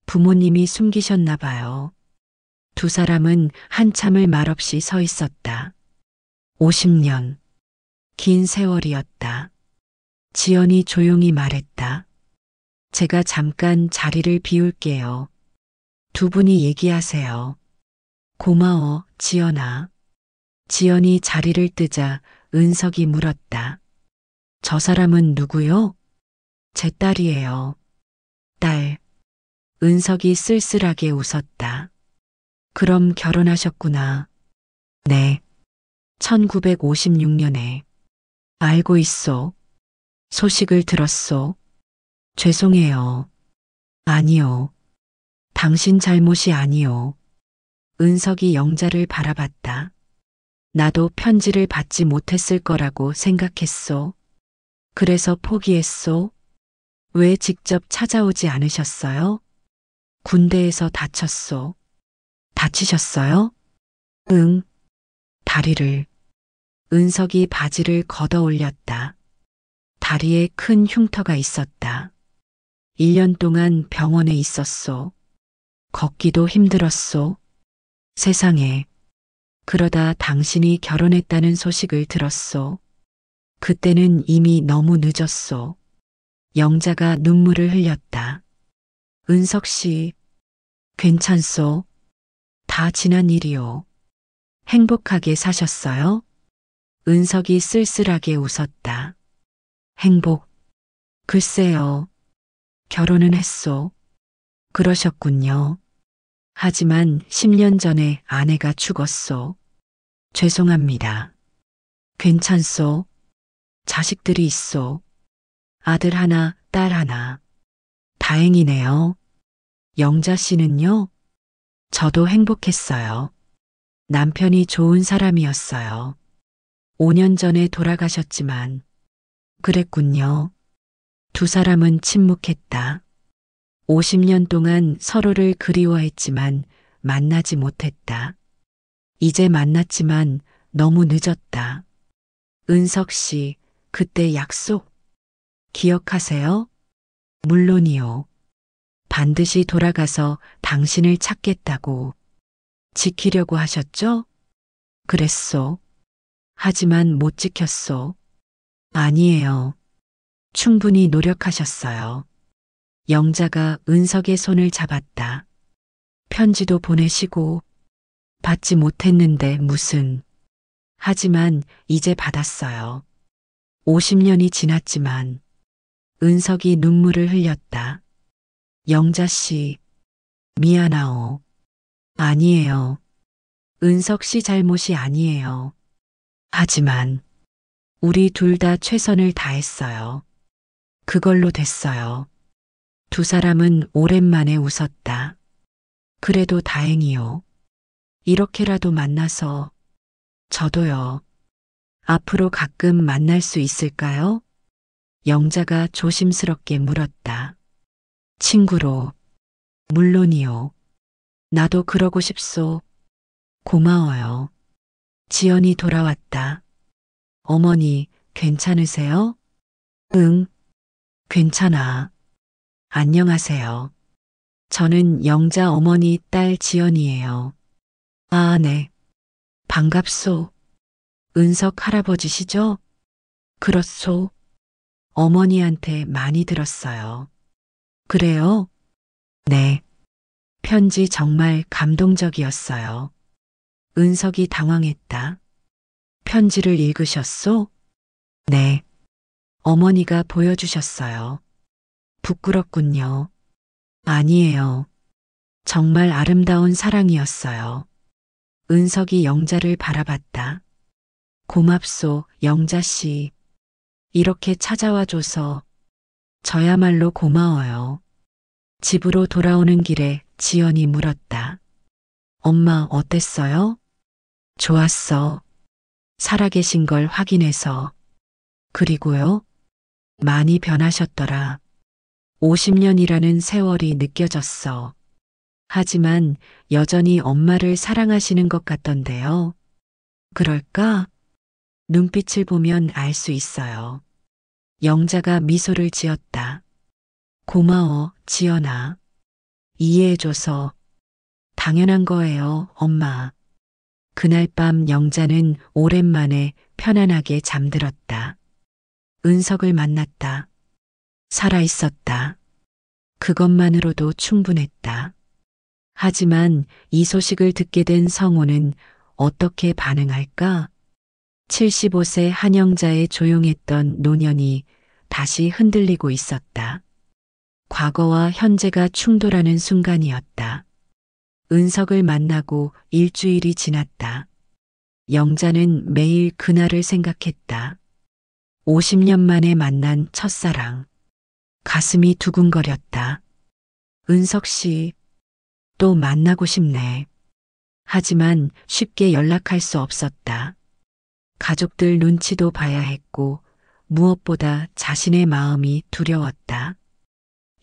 부모님이 숨기셨나 봐요. 두 사람은 한참을 말없이 서 있었다. 50년. 긴 세월이었다. 지연이 조용히 말했다. 제가 잠깐 자리를 비울게요. 두 분이 얘기하세요. 고마워, 지연아. 지연이 자리를 뜨자 은석이 물었다. 저 사람은 누구요? 제 딸이에요. 딸. 은석이 쓸쓸하게 웃었다. 그럼 결혼하셨구나. 네. 1956년에. 알고 있소. 소식을 들었소. 죄송해요. 아니요. 당신 잘못이 아니요. 은석이 영자를 바라봤다. 나도 편지를 받지 못했을 거라고 생각했소. 그래서 포기했소. 왜 직접 찾아오지 않으셨어요? 군대에서 다쳤소. 다치셨어요? 응. 다리를. 은석이 바지를 걷어 올렸다. 다리에 큰 흉터가 있었다. 1년 동안 병원에 있었소. 걷기도 힘들었소. 세상에. 그러다 당신이 결혼했다는 소식을 들었소. 그때는 이미 너무 늦었소. 영자가 눈물을 흘렸다. 은석 씨, 괜찮소? 다 지난 일이요. 행복하게 사셨어요? 은석이 쓸쓸하게 웃었다. 행복. 글쎄요. 결혼은 했소. 그러셨군요. 하지만 10년 전에 아내가 죽었소. 죄송합니다. 괜찮소. 자식들이 있소. 아들 하나, 딸 하나. 다행이네요. 영자 씨는요? 저도 행복했어요. 남편이 좋은 사람이었어요. 5년 전에 돌아가셨지만, 그랬군요. 두 사람은 침묵했다. 50년 동안 서로를 그리워했지만 만나지 못했다. 이제 만났지만 너무 늦었다. 은석 씨, 그때 약속 기억하세요? 물론이요. 반드시 돌아가서 당신을 찾겠다고 지키려고 하셨죠? 그랬소. 하지만 못 지켰소. 아니에요. 충분히 노력하셨어요. 영자가 은석의 손을 잡았다. 편지도 보내시고 받지 못했는데 무슨. 하지만 이제 받았어요. 50년이 지났지만 은석이 눈물을 흘렸다. 영자 씨, 미안하오. 아니에요. 은석 씨 잘못이 아니에요. 하지만 우리 둘 다 최선을 다했어요. 그걸로 됐어요. 두 사람은 오랜만에 웃었다. 그래도 다행이요. 이렇게라도 만나서 저도요. 앞으로 가끔 만날 수 있을까요? 영자가 조심스럽게 물었다. 친구로. 물론이요. 나도 그러고 싶소. 고마워요. 지연이 돌아왔다. 어머니, 괜찮으세요? 응, 괜찮아. 안녕하세요. 저는 영자 어머니 딸 지연이에요. 아, 네. 반갑소. 은석 할아버지시죠? 그렇소. 어머니한테 많이 들었어요. 그래요? 네. 편지 정말 감동적이었어요. 은석이 당황했다. 편지를 읽으셨소? 네. 어머니가 보여주셨어요. 부끄럽군요. 아니에요. 정말 아름다운 사랑이었어요. 은석이 영자를 바라봤다. 고맙소, 영자씨. 이렇게 찾아와줘서 저야말로 고마워요. 집으로 돌아오는 길에 지연이 물었다. 엄마 어땠어요? 좋았어. 살아계신 걸 확인해서. 그리고요? 많이 변하셨더라. 50년이라는 세월이 느껴졌어. 하지만 여전히 엄마를 사랑하시는 것 같던데요. 그럴까? 눈빛을 보면 알 수 있어요. 영자가 미소를 지었다. 고마워, 지연아. 이해해줘서. 당연한 거예요, 엄마. 그날 밤 영자는 오랜만에 편안하게 잠들었다. 은석을 만났다. 살아있었다. 그것만으로도 충분했다. 하지만 이 소식을 듣게 된 성호는 어떻게 반응할까? 75세 한영자의 조용했던 노년이 다시 흔들리고 있었다. 과거와 현재가 충돌하는 순간이었다. 은석을 만나고 일주일이 지났다. 영자는 매일 그날을 생각했다. 50년 만에 만난 첫사랑. 가슴이 두근거렸다. 은석 씨, 또 만나고 싶네. 하지만 쉽게 연락할 수 없었다. 가족들 눈치도 봐야 했고 무엇보다 자신의 마음이 두려웠다.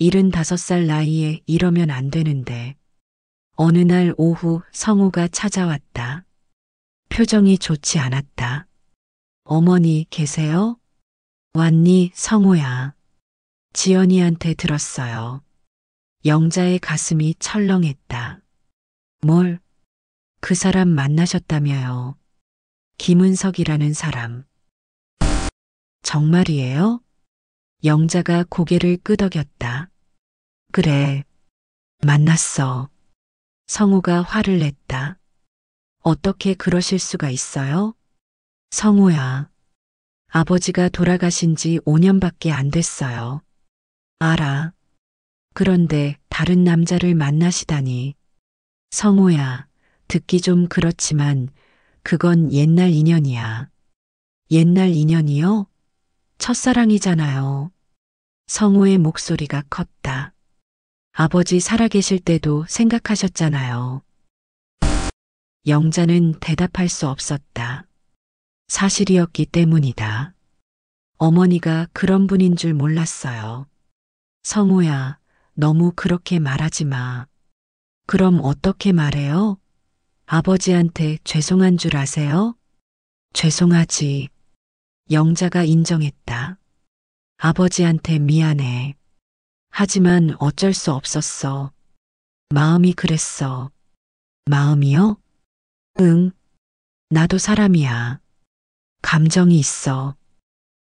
75살 나이에 이러면 안 되는데. 어느 날 오후 성우가 찾아왔다. 표정이 좋지 않았다. 어머니 계세요? 왔니, 성우야. 지연이한테 들었어요. 영자의 가슴이 철렁했다. 뭘? 그 사람 만나셨다며요. 김은석이라는 사람. 정말이에요? 영자가 고개를 끄덕였다. 그래, 만났어. 성우가 화를 냈다. 어떻게 그러실 수가 있어요? 성우야, 아버지가 돌아가신 지 5년밖에 안 됐어요. 알아. 그런데 다른 남자를 만나시다니. 성우야, 듣기 좀 그렇지만 그건 옛날 인연이야. 옛날 인연이요? 첫사랑이잖아요. 성우의 목소리가 컸다. 아버지 살아계실 때도 생각하셨잖아요. 영자는 대답할 수 없었다. 사실이었기 때문이다. 어머니가 그런 분인 줄 몰랐어요. 성우야, 너무 그렇게 말하지 마. 그럼 어떻게 말해요? 아버지한테 죄송한 줄 아세요? 죄송하지. 영자가 인정했다. 아버지한테 미안해. 하지만 어쩔 수 없었어. 마음이 그랬어. 마음이요? 응. 나도 사람이야. 감정이 있어.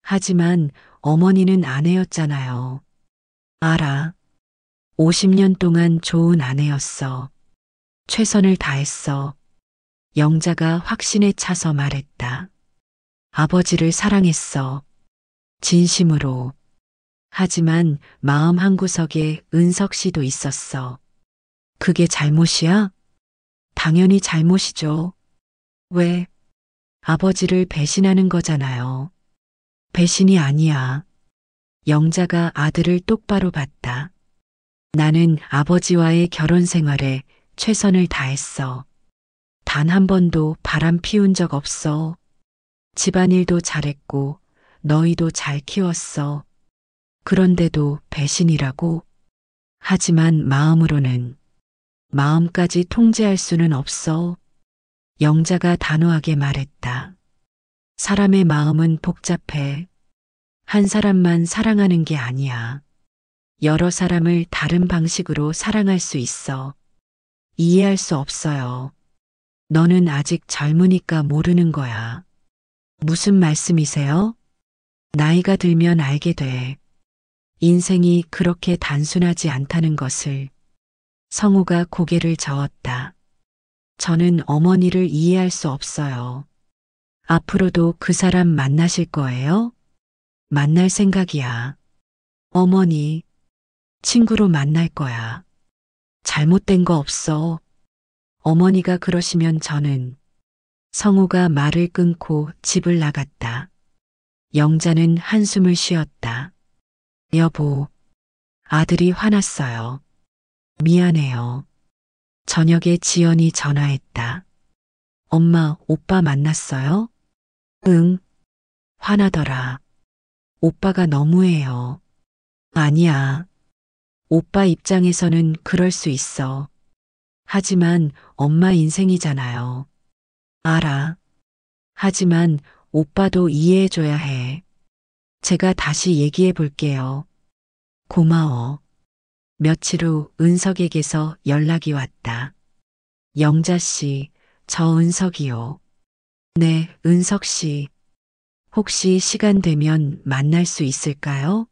하지만 어머니는 아내였잖아요. 알아. 50년 동안 좋은 아내였어. 최선을 다했어. 영자가 확신에 차서 말했다. 아버지를 사랑했어. 진심으로. 하지만 마음 한구석에 은석 씨도 있었어. 그게 잘못이야? 당연히 잘못이죠. 왜? 아버지를 배신하는 거잖아요. 배신이 아니야. 영자가 아들을 똑바로 봤다. 나는 아버지와의 결혼 생활에 최선을 다했어. 단 한 번도 바람 피운 적 없어. 집안일도 잘했고 너희도 잘 키웠어. 그런데도 배신이라고? 하지만 마음으로는 마음까지 통제할 수는 없어. 영자가 단호하게 말했다. 사람의 마음은 복잡해. 한 사람만 사랑하는 게 아니야. 여러 사람을 다른 방식으로 사랑할 수 있어. 이해할 수 없어요. 너는 아직 젊으니까 모르는 거야. 무슨 말씀이세요? 나이가 들면 알게 돼. 인생이 그렇게 단순하지 않다는 것을. 성우가 고개를 저었다. 저는 어머니를 이해할 수 없어요. 앞으로도 그 사람 만나실 거예요? 만날 생각이야. 어머니, 친구로 만날 거야. 잘못된 거 없어. 어머니가 그러시면 저는. 성우가 말을 끊고 집을 나갔다. 영자는 한숨을 쉬었다. 여보, 아들이 화났어요. 미안해요. 저녁에 지연이 전화했다. 엄마, 오빠 만났어요? 응. 화나더라. 오빠가 너무해요. 아니야. 오빠 입장에서는 그럴 수 있어. 하지만 엄마 인생이잖아요. 알아. 하지만 오빠도 이해해줘야 해. 제가 다시 얘기해 볼게요. 고마워. 며칠 후 은석에게서 연락이 왔다. 영자 씨, 저 은석이요. 네, 은석 씨. 혹시 시간 되면 만날 수 있을까요?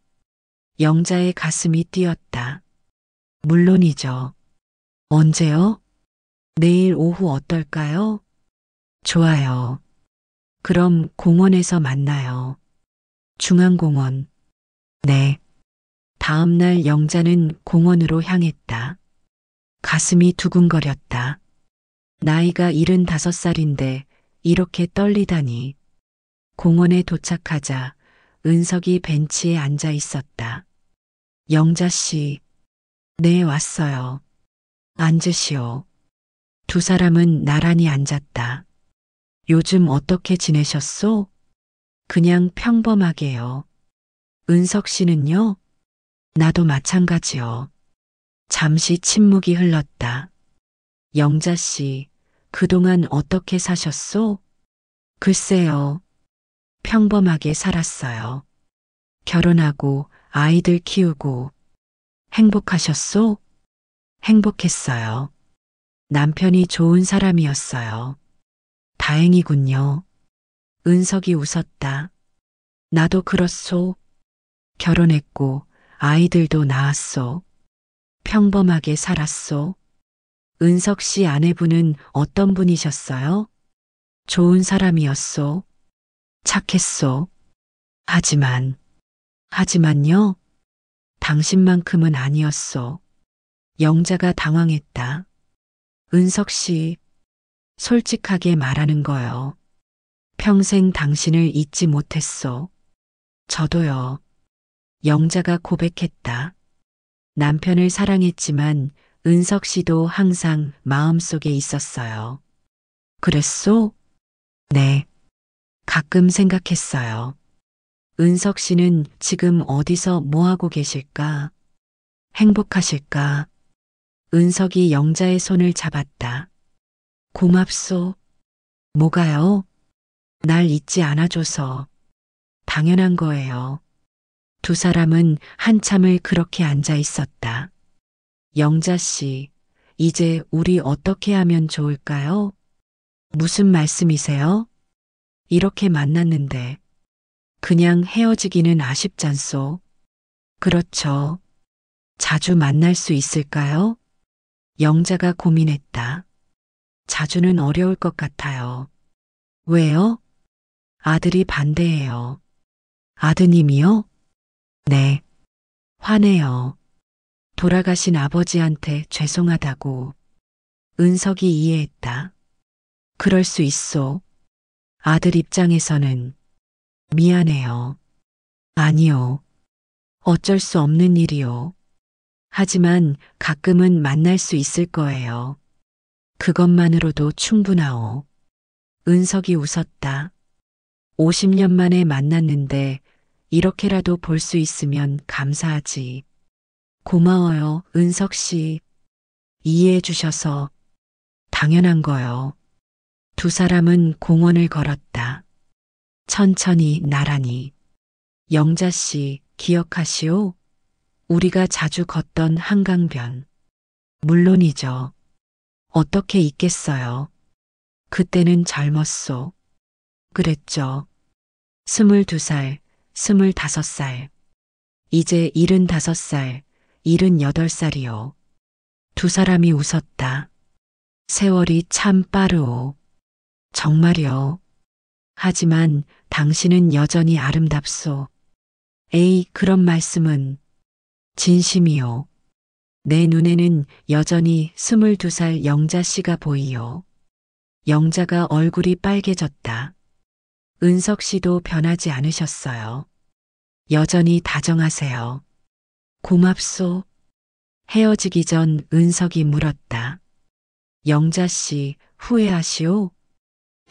영자의 가슴이 뛰었다. 물론이죠. 언제요? 내일 오후 어떨까요? 좋아요. 그럼 공원에서 만나요. 중앙공원. 네. 다음 날 영자는 공원으로 향했다. 가슴이 두근거렸다. 나이가 75살인데 이렇게 떨리다니. 공원에 도착하자 은석이 벤치에 앉아 있었다. 영자 씨, 네, 왔어요. 앉으시오. 두 사람은 나란히 앉았다. 요즘 어떻게 지내셨소? 그냥 평범하게요. 은석 씨는요? 나도 마찬가지요. 잠시 침묵이 흘렀다. 영자 씨, 그동안 어떻게 사셨소? 글쎄요. 평범하게 살았어요. 결혼하고 아이들 키우고. 행복하셨소? 행복했어요. 남편이 좋은 사람이었어요. 다행이군요. 은석이 웃었다. 나도 그렇소. 결혼했고 아이들도 낳았소. 평범하게 살았소. 은석 씨 아내분은 어떤 분이셨어요? 좋은 사람이었소. 착했소. 하지만요? 당신만큼은 아니었소. 영자가 당황했다. 은석 씨, 솔직하게 말하는 거요. 평생 당신을 잊지 못했소. 저도요. 영자가 고백했다. 남편을 사랑했지만 은석 씨도 항상 마음속에 있었어요. 그랬소? 네. 가끔 생각했어요. 은석 씨는 지금 어디서 뭐하고 계실까? 행복하실까? 은석이 영자의 손을 잡았다. 고맙소. 뭐가요? 날 잊지 않아줘서. 당연한 거예요. 두 사람은 한참을 그렇게 앉아 있었다. 영자 씨, 이제 우리 어떻게 하면 좋을까요? 무슨 말씀이세요? 이렇게 만났는데 그냥 헤어지기는 아쉽잖소. 그렇죠. 자주 만날 수 있을까요? 영자가 고민했다. 자주는 어려울 것 같아요. 왜요? 아들이 반대해요. 아드님이요? 네. 화내요. 돌아가신 아버지한테 죄송하다고. 은석이 이해했다. 그럴 수 있소. 아들 입장에서는 미안해요. 아니요. 어쩔 수 없는 일이요. 하지만 가끔은 만날 수 있을 거예요. 그것만으로도 충분하오. 은석이 웃었다. 50년 만에 만났는데 이렇게라도 볼 수 있으면 감사하지. 고마워요, 은석 씨. 이해해 주셔서. 당연한 거요. 두 사람은 공원을 걸었다. 천천히 나란히. 영자 씨, 기억하시오? 우리가 자주 걷던 한강변. 물론이죠. 어떻게 잊겠어요. 그때는 젊었소. 그랬죠. 22살, 25살. 이제 75살, 78살이요. 두 사람이 웃었다. 세월이 참 빠르오. 정말요. 하지만 당신은 여전히 아름답소. 에이, 그런 말씀은. 진심이요. 내 눈에는 여전히 22살 영자 씨가 보이요. 영자가 얼굴이 빨개졌다. 은석 씨도 변하지 않으셨어요. 여전히 다정하세요. 고맙소. 헤어지기 전 은석이 물었다. 영자 씨, 후회하시오?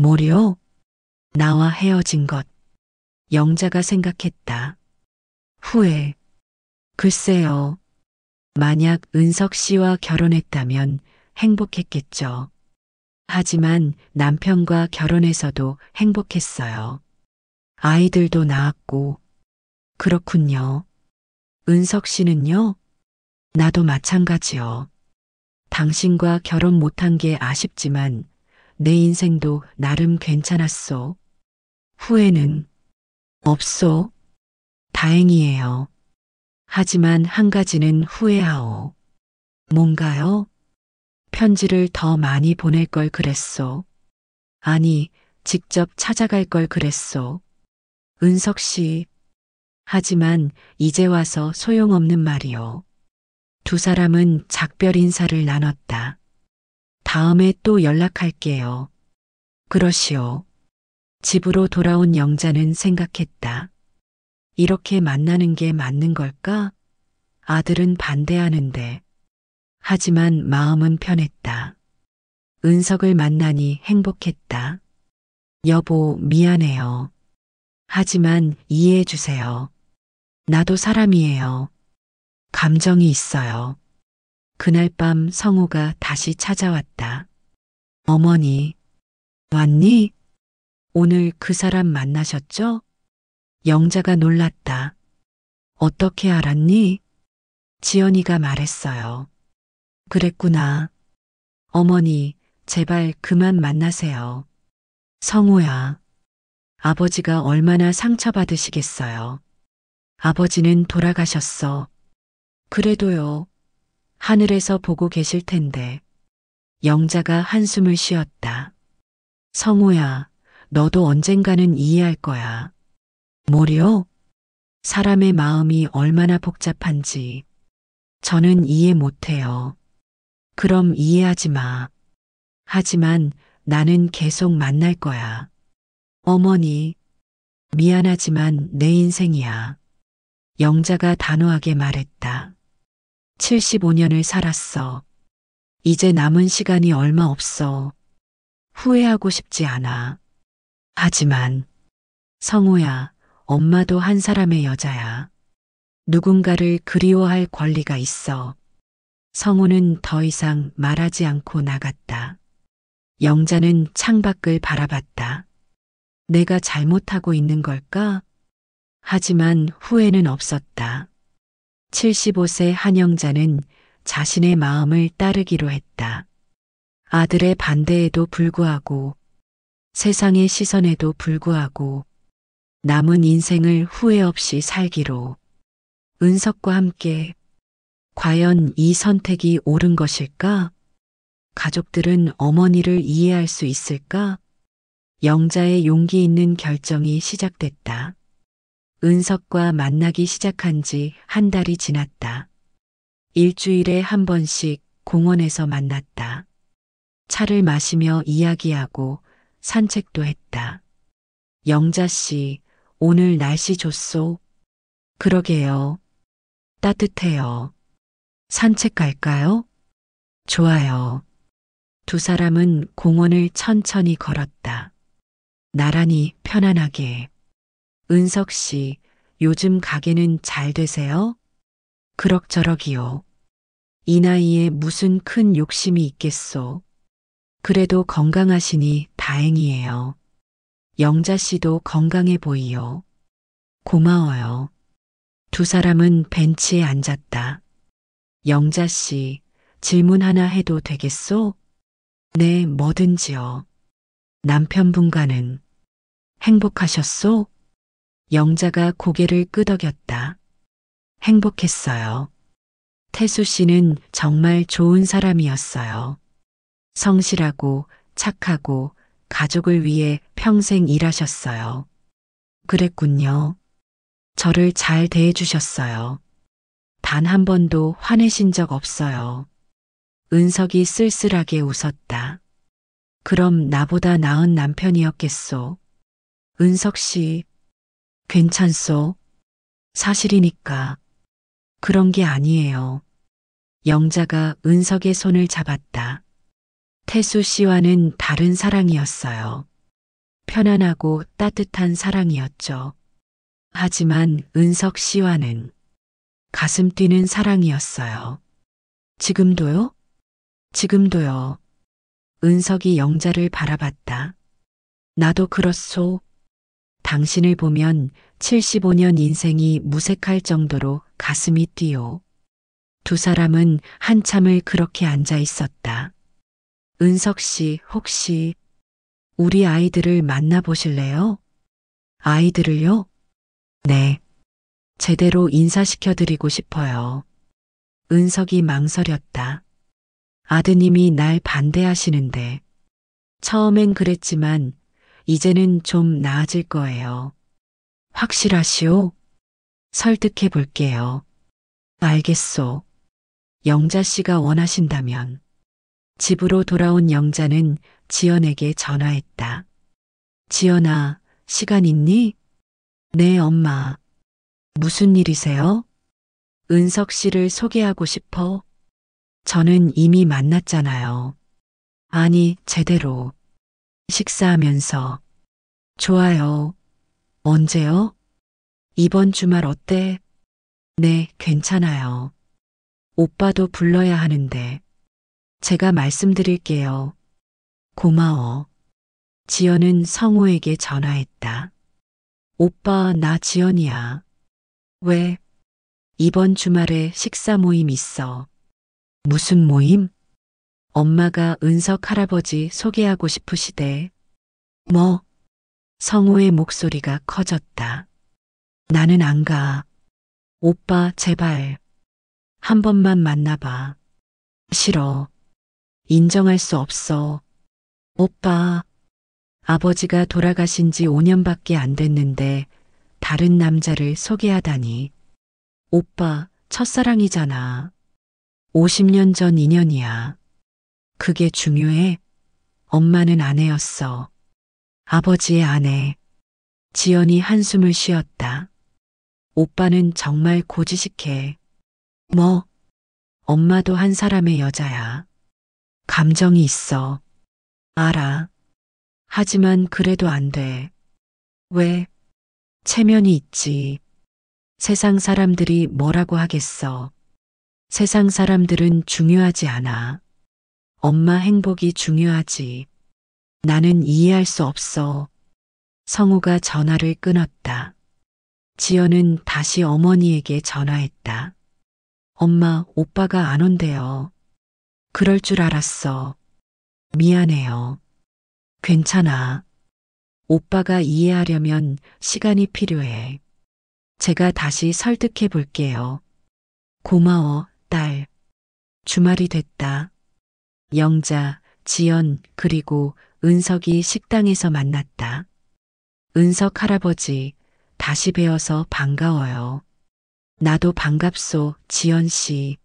뭐요? 나와 헤어진 것. 영자가 생각했다. 후회. 글쎄요. 만약 은석 씨와 결혼했다면 행복했겠죠. 하지만 남편과 결혼해서도 행복했어요. 아이들도 낳았고. 그렇군요. 은석 씨는요? 나도 마찬가지요. 당신과 결혼 못한 게 아쉽지만 내 인생도 나름 괜찮았소. 후회는 없소. 다행이에요. 하지만 한 가지는 후회하오. 뭔가요? 편지를 더 많이 보낼 걸 그랬소. 아니, 직접 찾아갈 걸 그랬소. 은석 씨, 하지만 이제 와서 소용없는 말이요. 두 사람은 작별 인사를 나눴다. 다음에 또 연락할게요. 그러시오. 집으로 돌아온 영자는 생각했다. 이렇게 만나는 게 맞는 걸까? 아들은 반대하는데. 하지만 마음은 편했다. 은석을 만나니 행복했다. 여보, 미안해요. 하지만 이해해 주세요. 나도 사람이에요. 감정이 있어요. 그날 밤 성우가 다시 찾아왔다. 어머니, 왔니? 오늘 그 사람 만나셨죠? 영자가 놀랐다. 어떻게 알았니? 지연이가 말했어요. 그랬구나. 어머니, 제발 그만 만나세요. 성우야, 아버지가 얼마나 상처받으시겠어요. 아버지는 돌아가셨어. 그래도요, 하늘에서 보고 계실 텐데. 영자가 한숨을 쉬었다. 성우야, 너도 언젠가는 이해할 거야. 뭐려? 사람의 마음이 얼마나 복잡한지. 저는 이해 못해요. 그럼 이해하지 마. 하지만 나는 계속 만날 거야. 어머니, 미안하지만 내 인생이야. 영자가 단호하게 말했다. 75년을 살았어. 이제 남은 시간이 얼마 없어. 후회하고 싶지 않아. 하지만, 성우야, 엄마도 한 사람의 여자야. 누군가를 그리워할 권리가 있어. 성우는 더 이상 말하지 않고 나갔다. 영자는 창밖을 바라봤다. 내가 잘못하고 있는 걸까? 하지만 후회는 없었다. 75세 한영자는 자신의 마음을 따르기로 했다. 아들의 반대에도 불구하고, 세상의 시선에도 불구하고, 남은 인생을 후회 없이 살기로. 은석과 함께, 과연 이 선택이 옳은 것일까? 가족들은 어머니를 이해할 수 있을까? 영자의 용기 있는 결정이 시작됐다. 은석과 만나기 시작한 지 한 달이 지났다. 일주일에 한 번씩 공원에서 만났다. 차를 마시며 이야기하고 산책도 했다. 영자 씨, 오늘 날씨 좋소? 그러게요. 따뜻해요. 산책 갈까요? 좋아요. 두 사람은 공원을 천천히 걸었다. 나란히 편안하게. 은석 씨, 요즘 가게는 잘 되세요? 그럭저럭이요. 이 나이에 무슨 큰 욕심이 있겠소. 그래도 건강하시니 다행이에요. 영자 씨도 건강해 보이요. 고마워요. 두 사람은 벤치에 앉았다. 영자 씨, 질문 하나 해도 되겠소? 네, 뭐든지요. 남편분과는 행복하셨소? 영자가 고개를 끄덕였다. 행복했어요. 태수 씨는 정말 좋은 사람이었어요. 성실하고 착하고 가족을 위해 평생 일하셨어요. 그랬군요. 저를 잘 대해주셨어요. 단 한 번도 화내신 적 없어요. 은석이 쓸쓸하게 웃었다. 그럼 나보다 나은 남편이었겠소. 은석 씨, 괜찮소? 사실이니까. 그런 게 아니에요. 영자가 은석의 손을 잡았다. 태수 씨와는 다른 사랑이었어요. 편안하고 따뜻한 사랑이었죠. 하지만 은석 씨와는 가슴 뛰는 사랑이었어요. 지금도요? 지금도요. 은석이 영자를 바라봤다. 나도 그렇소. 당신을 보면 75년 인생이 무색할 정도로 가슴이 뛰어. 두 사람은 한참을 그렇게 앉아 있었다. 은석 씨, 혹시 우리 아이들을 만나보실래요? 아이들을요? 네. 제대로 인사시켜드리고 싶어요. 은석이 망설였다. 아드님이 날 반대하시는데. 처음엔 그랬지만 이제는 좀 나아질 거예요. 확실하시오? 설득해 볼게요. 알겠소. 영자 씨가 원하신다면. 집으로 돌아온 영자는 지연에게 전화했다. 지연아, 시간 있니? 네, 엄마. 무슨 일이세요? 은석 씨를 소개하고 싶어. 저는 이미 만났잖아요. 아니, 제대로. 식사하면서. 좋아요. 언제요? 이번 주말 어때? 네, 괜찮아요. 오빠도 불러야 하는데. 제가 말씀드릴게요. 고마워. 지연은 성우에게 전화했다. 오빠, 나 지연이야. 왜? 이번 주말에 식사 모임 있어. 무슨 모임? 엄마가 은석 할아버지 소개하고 싶으시대. 뭐? 성우의 목소리가 커졌다. 나는 안 가. 오빠, 제발. 한 번만 만나봐. 싫어. 인정할 수 없어. 오빠. 아버지가 돌아가신 지 5년밖에 안 됐는데 다른 남자를 소개하다니. 오빠, 첫사랑이잖아. 50년 전 인연이야. 그게 중요해? 엄마는 아내였어. 아버지의 아내. 지연이 한숨을 쉬었다. 오빠는 정말 고지식해. 뭐? 엄마도 한 사람의 여자야. 감정이 있어. 알아. 하지만 그래도 안 돼. 왜? 체면이 있지. 세상 사람들이 뭐라고 하겠어. 세상 사람들은 중요하지 않아. 엄마 행복이 중요하지. 나는 이해할 수 없어. 성우가 전화를 끊었다. 지연은 다시 어머니에게 전화했다. 엄마, 오빠가 안 온대요. 그럴 줄 알았어. 미안해요. 괜찮아. 오빠가 이해하려면 시간이 필요해. 제가 다시 설득해 볼게요. 고마워, 딸. 주말이 됐다. 영자, 지연, 그리고 은석이 식당에서 만났다. 은석 할아버지, 다시 뵈어서 반가워요. 나도 반갑소, 지연 씨.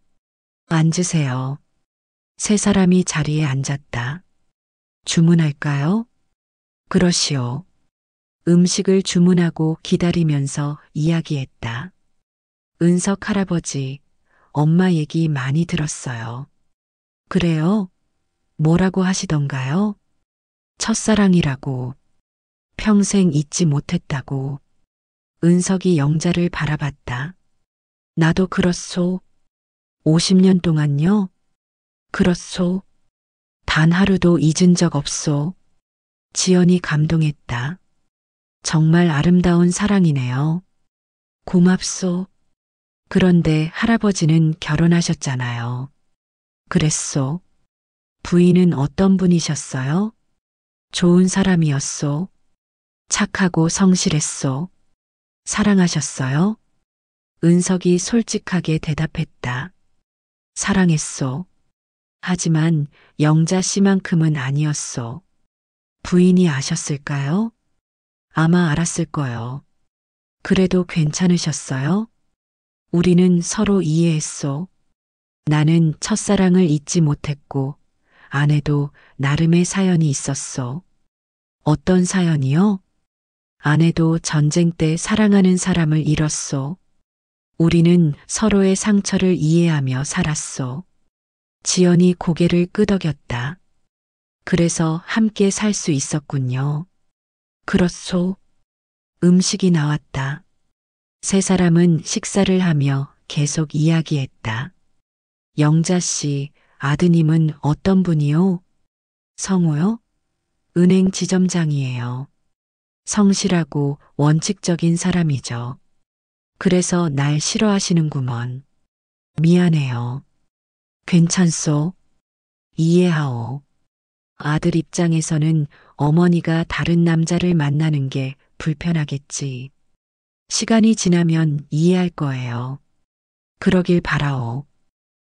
앉으세요. 세 사람이 자리에 앉았다. 주문할까요? 그러시오. 음식을 주문하고 기다리면서 이야기했다. 은석 할아버지, 엄마 얘기 많이 들었어요. 그래요? 뭐라고 하시던가요? 첫사랑이라고. 평생 잊지 못했다고. 은석이 영자를 바라봤다. 나도 그렇소. 50년 동안요? 그렇소. 단 하루도 잊은 적 없소. 지연이 감동했다. 정말 아름다운 사랑이네요. 고맙소. 그런데 할아버지는 결혼하셨잖아요. 그랬소. 부인은 어떤 분이셨어요? 좋은 사람이었소. 착하고 성실했소. 사랑하셨어요? 은석이 솔직하게 대답했다. 사랑했소. 하지만 영자 씨만큼은 아니었소. 부인이 아셨을까요? 아마 알았을 거요. 그래도 괜찮으셨어요? 우리는 서로 이해했소. 나는 첫사랑을 잊지 못했고, 아내도 나름의 사연이 있었소. 어떤 사연이요? 아내도 전쟁 때 사랑하는 사람을 잃었소. 우리는 서로의 상처를 이해하며 살았소. 지연이 고개를 끄덕였다. 그래서 함께 살 수 있었군요. 그렇소. 음식이 나왔다. 세 사람은 식사를 하며 계속 이야기했다. 영자 씨, 아드님은 어떤 분이요? 성우요? 은행 지점장이에요. 성실하고 원칙적인 사람이죠. 그래서 날 싫어하시는구먼. 미안해요. 괜찮소? 이해하오. 아들 입장에서는 어머니가 다른 남자를 만나는 게 불편하겠지. 시간이 지나면 이해할 거예요. 그러길 바라오.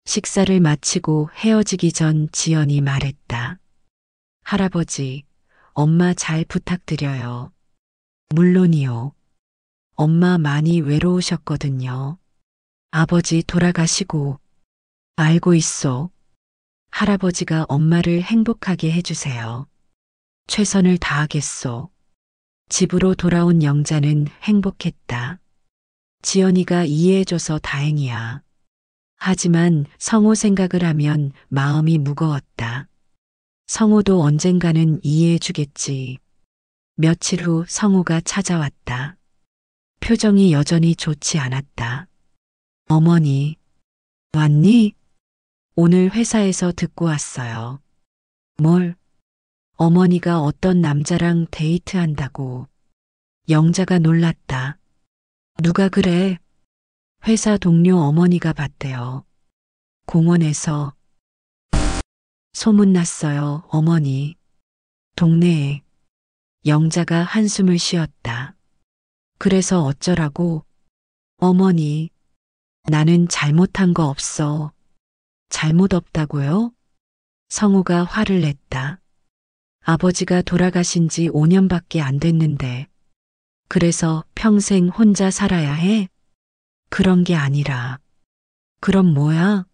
식사를 마치고 헤어지기 전 지연이 말했다. 할아버지, 엄마 잘 부탁드려요. 물론이요. 엄마 많이 외로우셨거든요. 아버지 돌아가시고 알고 있어. 할아버지가 엄마를 행복하게 해주세요. 최선을 다하겠소. 집으로 돌아온 영자는 행복했다. 지연이가 이해해줘서 다행이야. 하지만 성호 생각을 하면 마음이 무거웠다. 성호도 언젠가는 이해해주겠지. 며칠 후 성호가 찾아왔다. 표정이 여전히 좋지 않았다. 어머니, 왔니? 오늘 회사에서 듣고 왔어요. 뭘? 어머니가 어떤 남자랑 데이트한다고. 영자가 놀랐다. 누가 그래? 회사 동료 어머니가 봤대요. 공원에서. 소문났어요, 어머니. 동네에. 영자가 한숨을 쉬었다. 그래서 어쩌라고? 어머니, 나는 잘못한 거 없어. 잘못 없다고요? 성우가 화를 냈다. 아버지가 돌아가신 지 5년밖에 안 됐는데. 그래서 평생 혼자 살아야 해? 그런 게 아니라. 그럼 뭐야?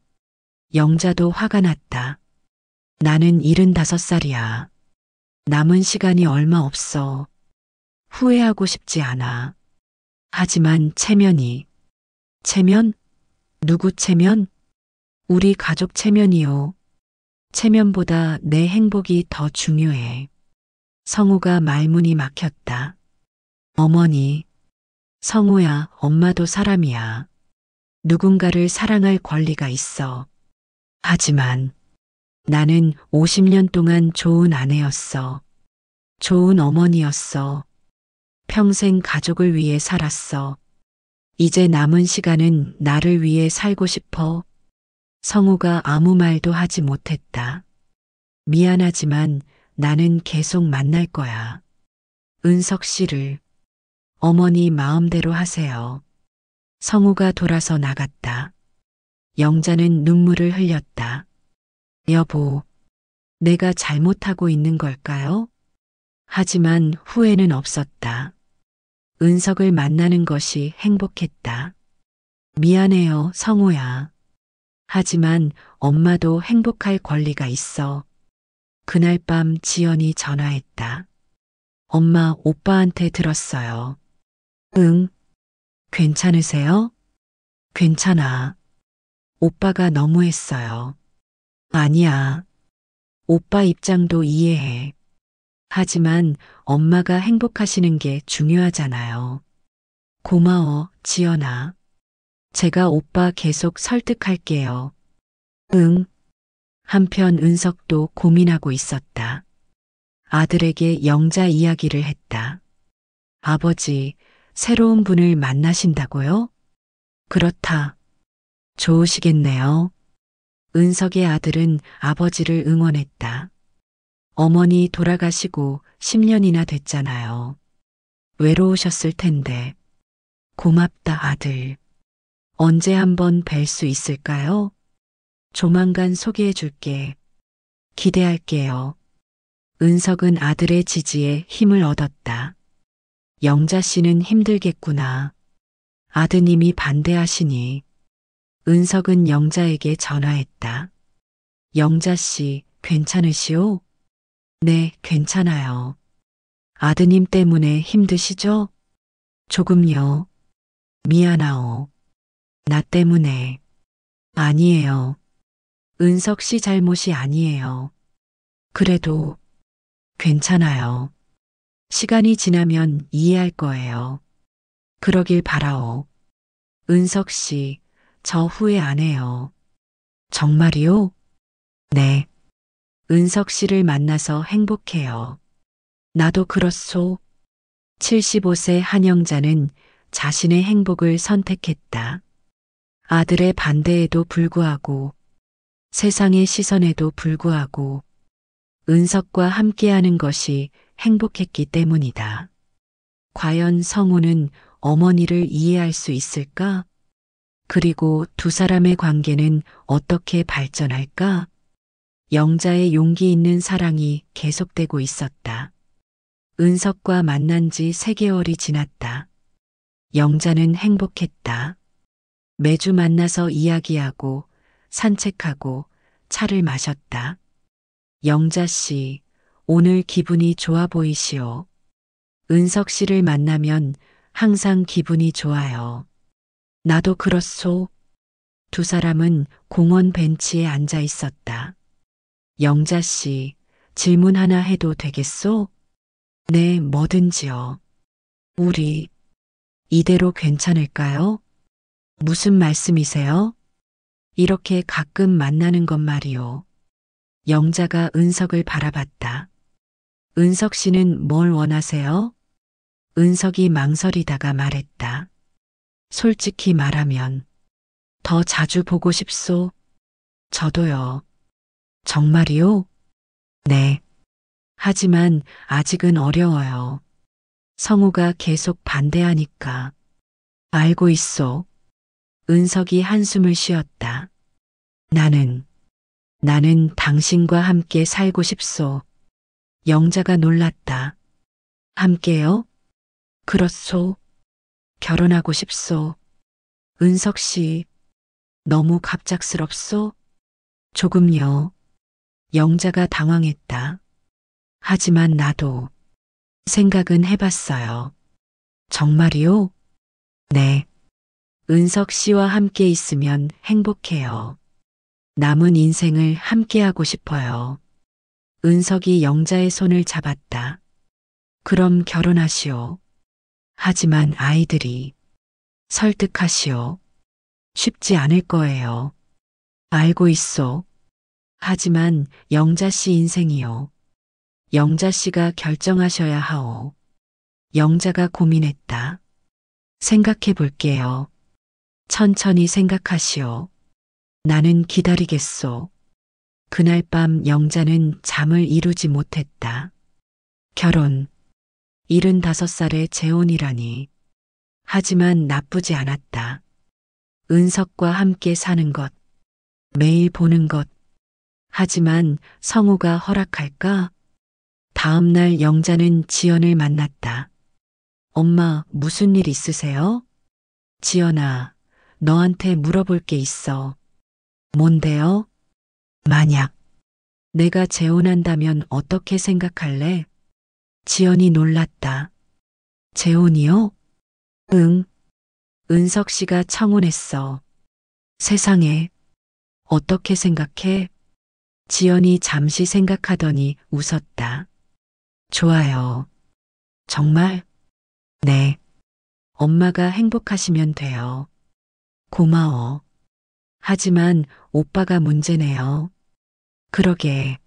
영자도 화가 났다. 나는 75살이야. 남은 시간이 얼마 없어. 후회하고 싶지 않아. 하지만 체면이. 체면? 누구 체면? 우리 가족 체면이요. 체면보다 내 행복이 더 중요해. 성우가 말문이 막혔다. 어머니, 성우야, 엄마도 사람이야. 누군가를 사랑할 권리가 있어. 하지만 나는 50년 동안 좋은 아내였어. 좋은 어머니였어. 평생 가족을 위해 살았어. 이제 남은 시간은 나를 위해 살고 싶어. 성우가 아무 말도 하지 못했다. 미안하지만 나는 계속 만날 거야. 은석 씨를. 어머니 마음대로 하세요. 성우가 돌아서 나갔다. 영자는 눈물을 흘렸다. 여보, 내가 잘못하고 있는 걸까요? 하지만 후회는 없었다. 은석을 만나는 것이 행복했다. 미안해요, 성우야. 하지만 엄마도 행복할 권리가 있어. 그날 밤 지연이 전화했다. 엄마, 오빠한테 들었어요. 응. 괜찮으세요? 괜찮아. 오빠가 너무했어요. 아니야. 오빠 입장도 이해해. 하지만 엄마가 행복하시는 게 중요하잖아요. 고마워, 지연아. 제가 오빠 계속 설득할게요. 응. 한편 은석도 고민하고 있었다. 아들에게 영자 이야기를 했다. 아버지, 새로운 분을 만나신다고요? 그렇다. 좋으시겠네요. 은석의 아들은 아버지를 응원했다. 어머니 돌아가시고 10년이나 됐잖아요. 외로우셨을 텐데. 고맙다, 아들. 언제 한번 뵐 수 있을까요? 조만간 소개해 줄게. 기대할게요. 은석은 아들의 지지에 힘을 얻었다. 영자 씨는 힘들겠구나. 아드님이 반대하시니. 은석은 영자에게 전화했다. 영자 씨, 괜찮으시오? 네, 괜찮아요. 아드님 때문에 힘드시죠? 조금요. 미안하오. 나 때문에. 아니에요. 은석 씨 잘못이 아니에요. 그래도 괜찮아요. 시간이 지나면 이해할 거예요. 그러길 바라오. 은석 씨, 저 후회 안 해요. 정말이요? 네. 은석 씨를 만나서 행복해요. 나도 그렇소. 75세 한영자는 자신의 행복을 선택했다. 아들의 반대에도 불구하고, 세상의 시선에도 불구하고, 은석과 함께하는 것이 행복했기 때문이다. 과연 성우는 어머니를 이해할 수 있을까? 그리고 두 사람의 관계는 어떻게 발전할까? 영자의 용기 있는 사랑이 계속되고 있었다. 은석과 만난 지 3개월이 지났다. 영자는 행복했다. 매주 만나서 이야기하고 산책하고 차를 마셨다. 영자 씨, 오늘 기분이 좋아 보이시오. 은석 씨를 만나면 항상 기분이 좋아요. 나도 그렇소. 두 사람은 공원 벤치에 앉아 있었다. 영자 씨, 질문 하나 해도 되겠소? 네, 뭐든지요. 우리 이대로 괜찮을까요? 무슨 말씀이세요? 이렇게 가끔 만나는 것 말이요. 영자가 은석을 바라봤다. 은석 씨는 뭘 원하세요? 은석이 망설이다가 말했다. 솔직히 말하면 더 자주 보고 싶소. 저도요. 정말이요? 네. 하지만 아직은 어려워요. 성우가 계속 반대하니까. 알고 있소. 은석이 한숨을 쉬었다. 나는 당신과 함께 살고 싶소. 영자가 놀랐다. 함께요? 그렇소. 결혼하고 싶소. 은석 씨, 너무 갑작스럽소? 조금요. 영자가 당황했다. 하지만 나도 생각은 해봤어요. 정말이요? 네. 은석 씨와 함께 있으면 행복해요. 남은 인생을 함께하고 싶어요. 은석이 영자의 손을 잡았다. 그럼 결혼하시오. 하지만 아이들이 설득하시오. 쉽지 않을 거예요. 알고 있소. 하지만 영자 씨 인생이요. 영자 씨가 결정하셔야 하오. 영자가 고민했다. 생각해 볼게요. 천천히 생각하시오. 나는 기다리겠소. 그날 밤 영자는 잠을 이루지 못했다. 결혼. 75살의 재혼이라니. 하지만 나쁘지 않았다. 은석과 함께 사는 것. 매일 보는 것. 하지만 성우가 허락할까? 다음 날 영자는 지연을 만났다. 엄마, 무슨 일 있으세요? 지연아, 너한테 물어볼 게 있어. 뭔데요? 만약 내가 재혼한다면 어떻게 생각할래? 지연이 놀랐다. 재혼이요? 응. 은석 씨가 청혼했어. 세상에. 어떻게 생각해? 지연이 잠시 생각하더니 웃었다. 좋아요. 정말? 네. 엄마가 행복하시면 돼요. 고마워. 하지만 오빠가 문제네요. 그러게.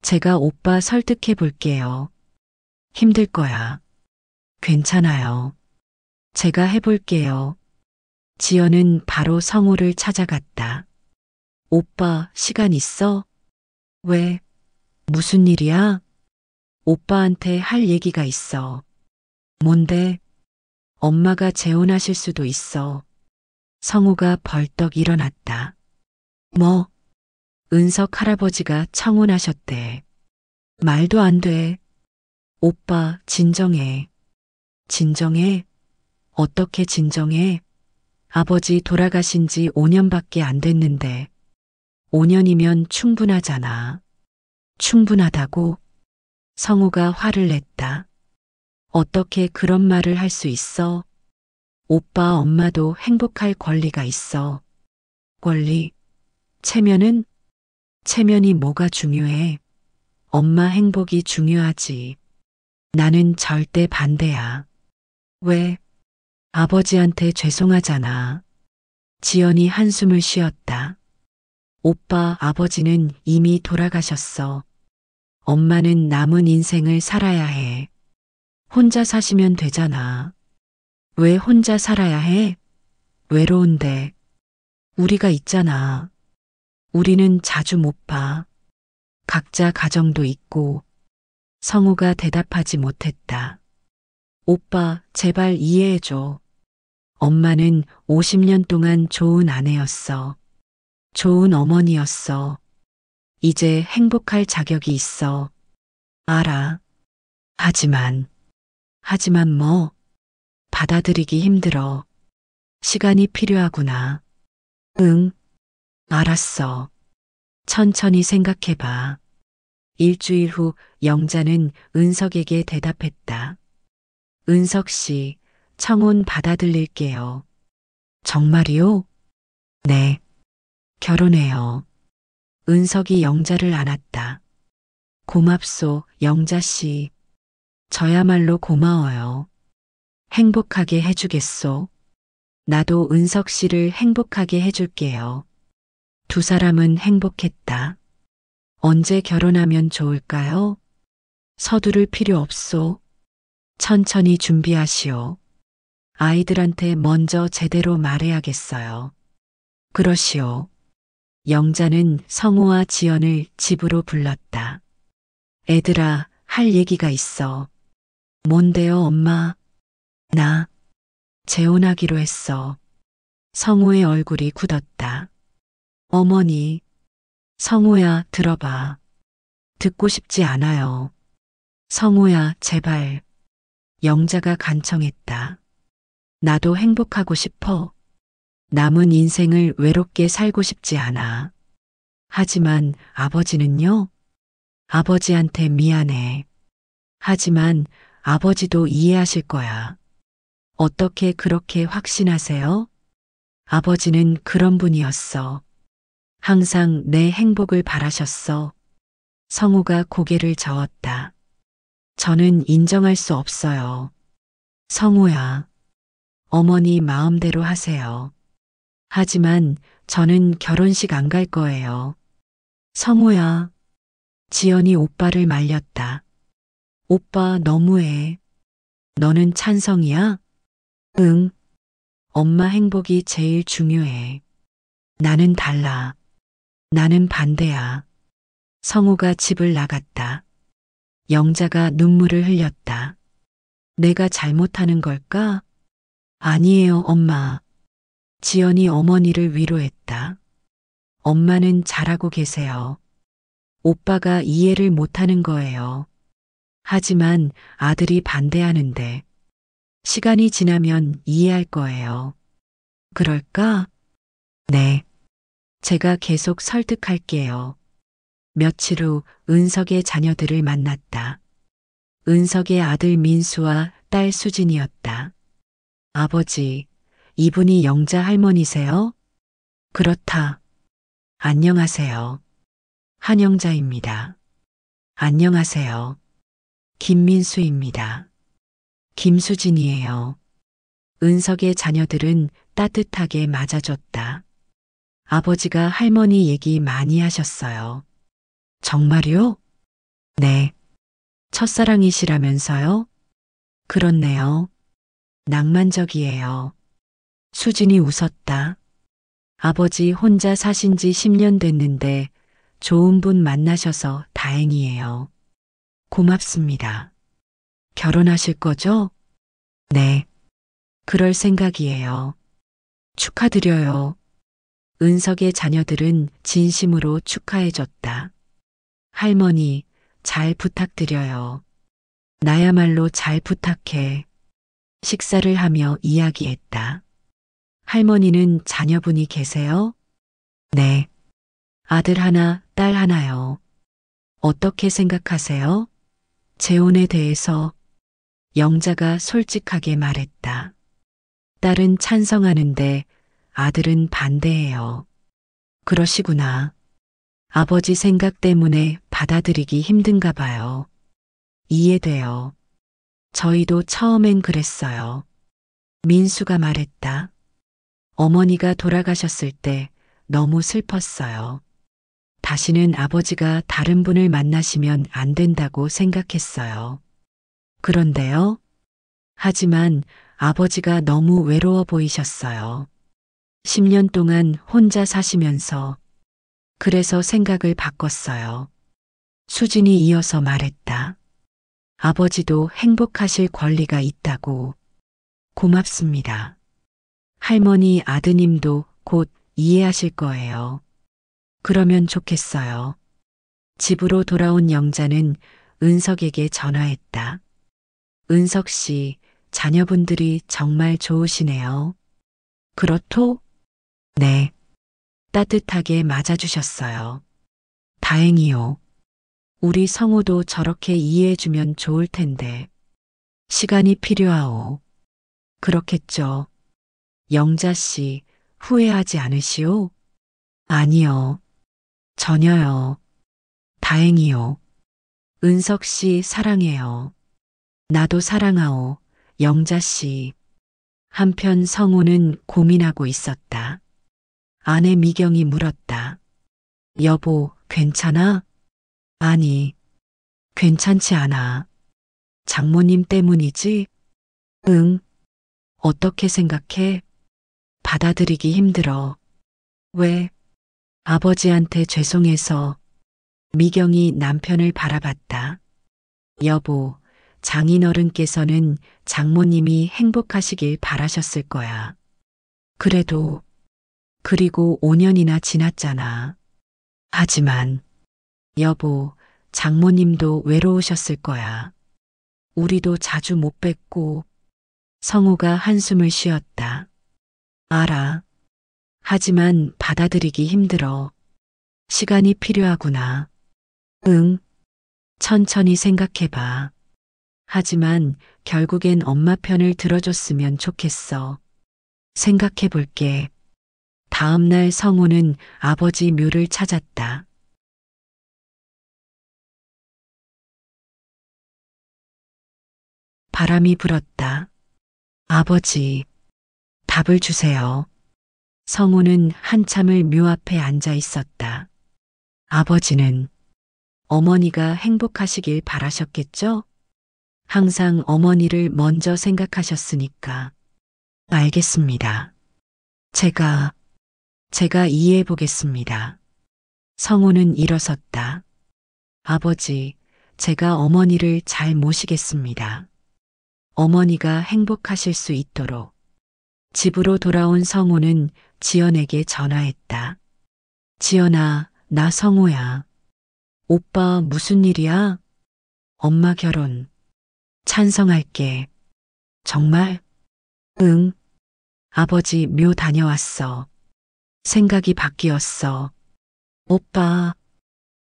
제가 오빠 설득해 볼게요. 힘들 거야. 괜찮아요. 제가 해볼게요. 지연은 바로 성우를 찾아갔다. 오빠, 시간 있어? 왜? 무슨 일이야? 오빠한테 할 얘기가 있어. 뭔데? 엄마가 재혼하실 수도 있어. 성우가 벌떡 일어났다. 뭐? 은석 할아버지가 청혼하셨대. 말도 안 돼. 오빠, 진정해. 진정해? 어떻게 진정해? 아버지 돌아가신 지 5년밖에 안 됐는데. 5년이면 충분하잖아. 충분하다고? 성우가 화를 냈다. 어떻게 그런 말을 할 수 있어? 오빠 엄마도 행복할 권리가 있어. 권리? 체면은? 체면이 뭐가 중요해? 엄마 행복이 중요하지. 나는 절대 반대야. 왜? 아버지한테 죄송하잖아. 지연이 한숨을 쉬었다. 오빠 아버지는 이미 돌아가셨어. 엄마는 남은 인생을 살아야 해. 혼자 사시면 되잖아. 왜 혼자 살아야 해? 외로운데. 우리가 있잖아. 우리는 자주 못 봐. 각자 가정도 있고. 성우가 대답하지 못했다. 오빠, 제발 이해해줘. 엄마는 50년 동안 좋은 아내였어. 좋은 어머니였어. 이제 행복할 자격이 있어. 알아. 하지만 뭐, 받아들이기 힘들어. 시간이 필요하구나. 응, 알았어. 천천히 생각해봐. 일주일 후 영자는 은석에게 대답했다. 은석 씨, 청혼 받아들일게요. 정말이요? 네. 결혼해요. 은석이 영자를 안았다. 고맙소, 영자 씨. 저야말로 고마워요. 행복하게 해주겠소. 나도 은석 씨를 행복하게 해줄게요. 두 사람은 행복했다. 언제 결혼하면 좋을까요? 서두를 필요 없소. 천천히 준비하시오. 아이들한테 먼저 제대로 말해야겠어요. 그러시오. 영자는 성우와 지연을 집으로 불렀다. 애들아, 할 얘기가 있어. 뭔데요, 엄마? 나 재혼하기로 했어. 성우의 얼굴이 굳었다. 어머니, 성우야, 들어봐. 듣고 싶지 않아요. 성우야, 제발. 영자가 간청했다. 나도 행복하고 싶어. 남은 인생을 외롭게 살고 싶지 않아. 하지만 아버지는요? 아버지한테 미안해. 하지만 아버지도 이해하실 거야. 어떻게 그렇게 확신하세요? 아버지는 그런 분이었어. 항상 내 행복을 바라셨어. 성우가 고개를 저었다. 저는 인정할 수 없어요. 성우야, 어머니 마음대로 하세요. 하지만 저는 결혼식 안 갈 거예요. 성우야, 지연이 오빠를 말렸다. 오빠 너무해. 너는 찬성이야? 응. 엄마 행복이 제일 중요해. 나는 달라. 나는 반대야. 성우가 집을 나갔다. 영자가 눈물을 흘렸다. 내가 잘못하는 걸까? 아니에요, 엄마. 지연이 어머니를 위로했다. 엄마는 잘하고 계세요. 오빠가 이해를 못하는 거예요. 하지만 아들이 반대하는데 시간이 지나면 이해할 거예요. 그럴까? 네. 제가 계속 설득할게요. 며칠 후 은석의 자녀들을 만났다. 은석의 아들 민수와 딸 수진이었다. 아버지, 이분이 영자 할머니세요? 그렇다. 안녕하세요. 한영자입니다. 안녕하세요. 김민수입니다. 김수진이에요. 은석의 자녀들은 따뜻하게 맞아줬다. 아버지가 할머니 얘기 많이 하셨어요. 정말요? 네. 첫사랑이시라면서요? 그렇네요. 낭만적이에요. 수진이 웃었다. 아버지 혼자 사신 지 10년 됐는데 좋은 분 만나셔서 다행이에요. 고맙습니다. 결혼하실 거죠? 네. 그럴 생각이에요. 축하드려요. 은석의 자녀들은 진심으로 축하해줬다. 할머니, 잘 부탁드려요. 나야말로 잘 부탁해. 식사를 하며 이야기했다. 할머니는 자녀분이 계세요? 네. 아들 하나, 딸 하나요. 어떻게 생각하세요? 재혼에 대해서 영자가 솔직하게 말했다. 딸은 찬성하는데 아들은 반대해요. 그러시구나. 아버지 생각 때문에 받아들이기 힘든가 봐요. 이해돼요. 저희도 처음엔 그랬어요. 민수가 말했다. 어머니가 돌아가셨을 때 너무 슬펐어요. 다시는 아버지가 다른 분을 만나시면 안 된다고 생각했어요. 그런데요. 하지만 아버지가 너무 외로워 보이셨어요. 10년 동안 혼자 사시면서 그래서 생각을 바꿨어요. 수진이 이어서 말했다. 아버지도 행복하실 권리가 있다고. 고맙습니다. 할머니 아드님도 곧 이해하실 거예요. 그러면 좋겠어요. 집으로 돌아온 영자는 은석에게 전화했다. 은석 씨, 자녀분들이 정말 좋으시네요. 그렇토? 네. 따뜻하게 맞아주셨어요. 다행이요. 우리 성우도 저렇게 이해해주면 좋을 텐데. 시간이 필요하오. 그렇겠죠. 영자 씨, 후회하지 않으시오? 아니요. 전혀요. 다행이요. 은석 씨 사랑해요. 나도 사랑하오. 영자 씨. 한편 성우는 고민하고 있었다. 아내 미경이 물었다. 여보, 괜찮아? 아니, 괜찮지 않아. 장모님 때문이지? 응. 어떻게 생각해? 받아들이기 힘들어. 왜? 아버지한테 죄송해서. 미경이 남편을 바라봤다. 여보, 장인어른께서는 장모님이 행복하시길 바라셨을 거야. 그래도, 그리고 5년이나 지났잖아. 하지만, 여보, 장모님도 외로우셨을 거야. 우리도 자주 못 뵀고, 성우가 한숨을 쉬었다. 알아. 하지만 받아들이기 힘들어. 시간이 필요하구나. 응. 천천히 생각해봐. 하지만 결국엔 엄마 편을 들어줬으면 좋겠어. 생각해볼게. 다음 날 성우는 아버지 묘를 찾았다. 바람이 불었다. 아버지, 답을 주세요. 성우는 한참을 묘 앞에 앉아 있었다. 아버지는 어머니가 행복하시길 바라셨겠죠? 항상 어머니를 먼저 생각하셨으니까. 알겠습니다. 제가 이해해 보겠습니다. 성우는 일어섰다. 아버지, 제가 어머니를 잘 모시겠습니다. 어머니가 행복하실 수 있도록. 집으로 돌아온 성우는 지연에게 전화했다. 지연아, 나 성우야. 오빠 무슨 일이야? 엄마 결혼. 찬성할게. 정말? 응. 아버지 묘 다녀왔어. 생각이 바뀌었어. 오빠.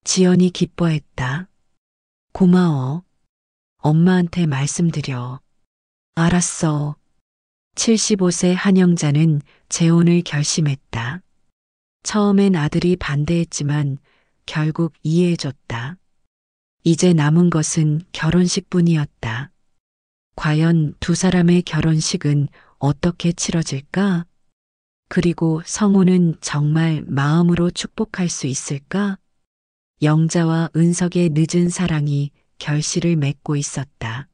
지연이 기뻐했다. 고마워. 엄마한테 말씀드려. 알았어. 75세 한영자는 재혼을 결심했다. 처음엔 아들이 반대했지만 결국 이해해줬다. 이제 남은 것은 결혼식뿐이었다. 과연 두 사람의 결혼식은 어떻게 치러질까? 그리고 성우는 정말 마음으로 축복할 수 있을까? 영자와 은석의 늦은 사랑이 결실을 맺고 있었다.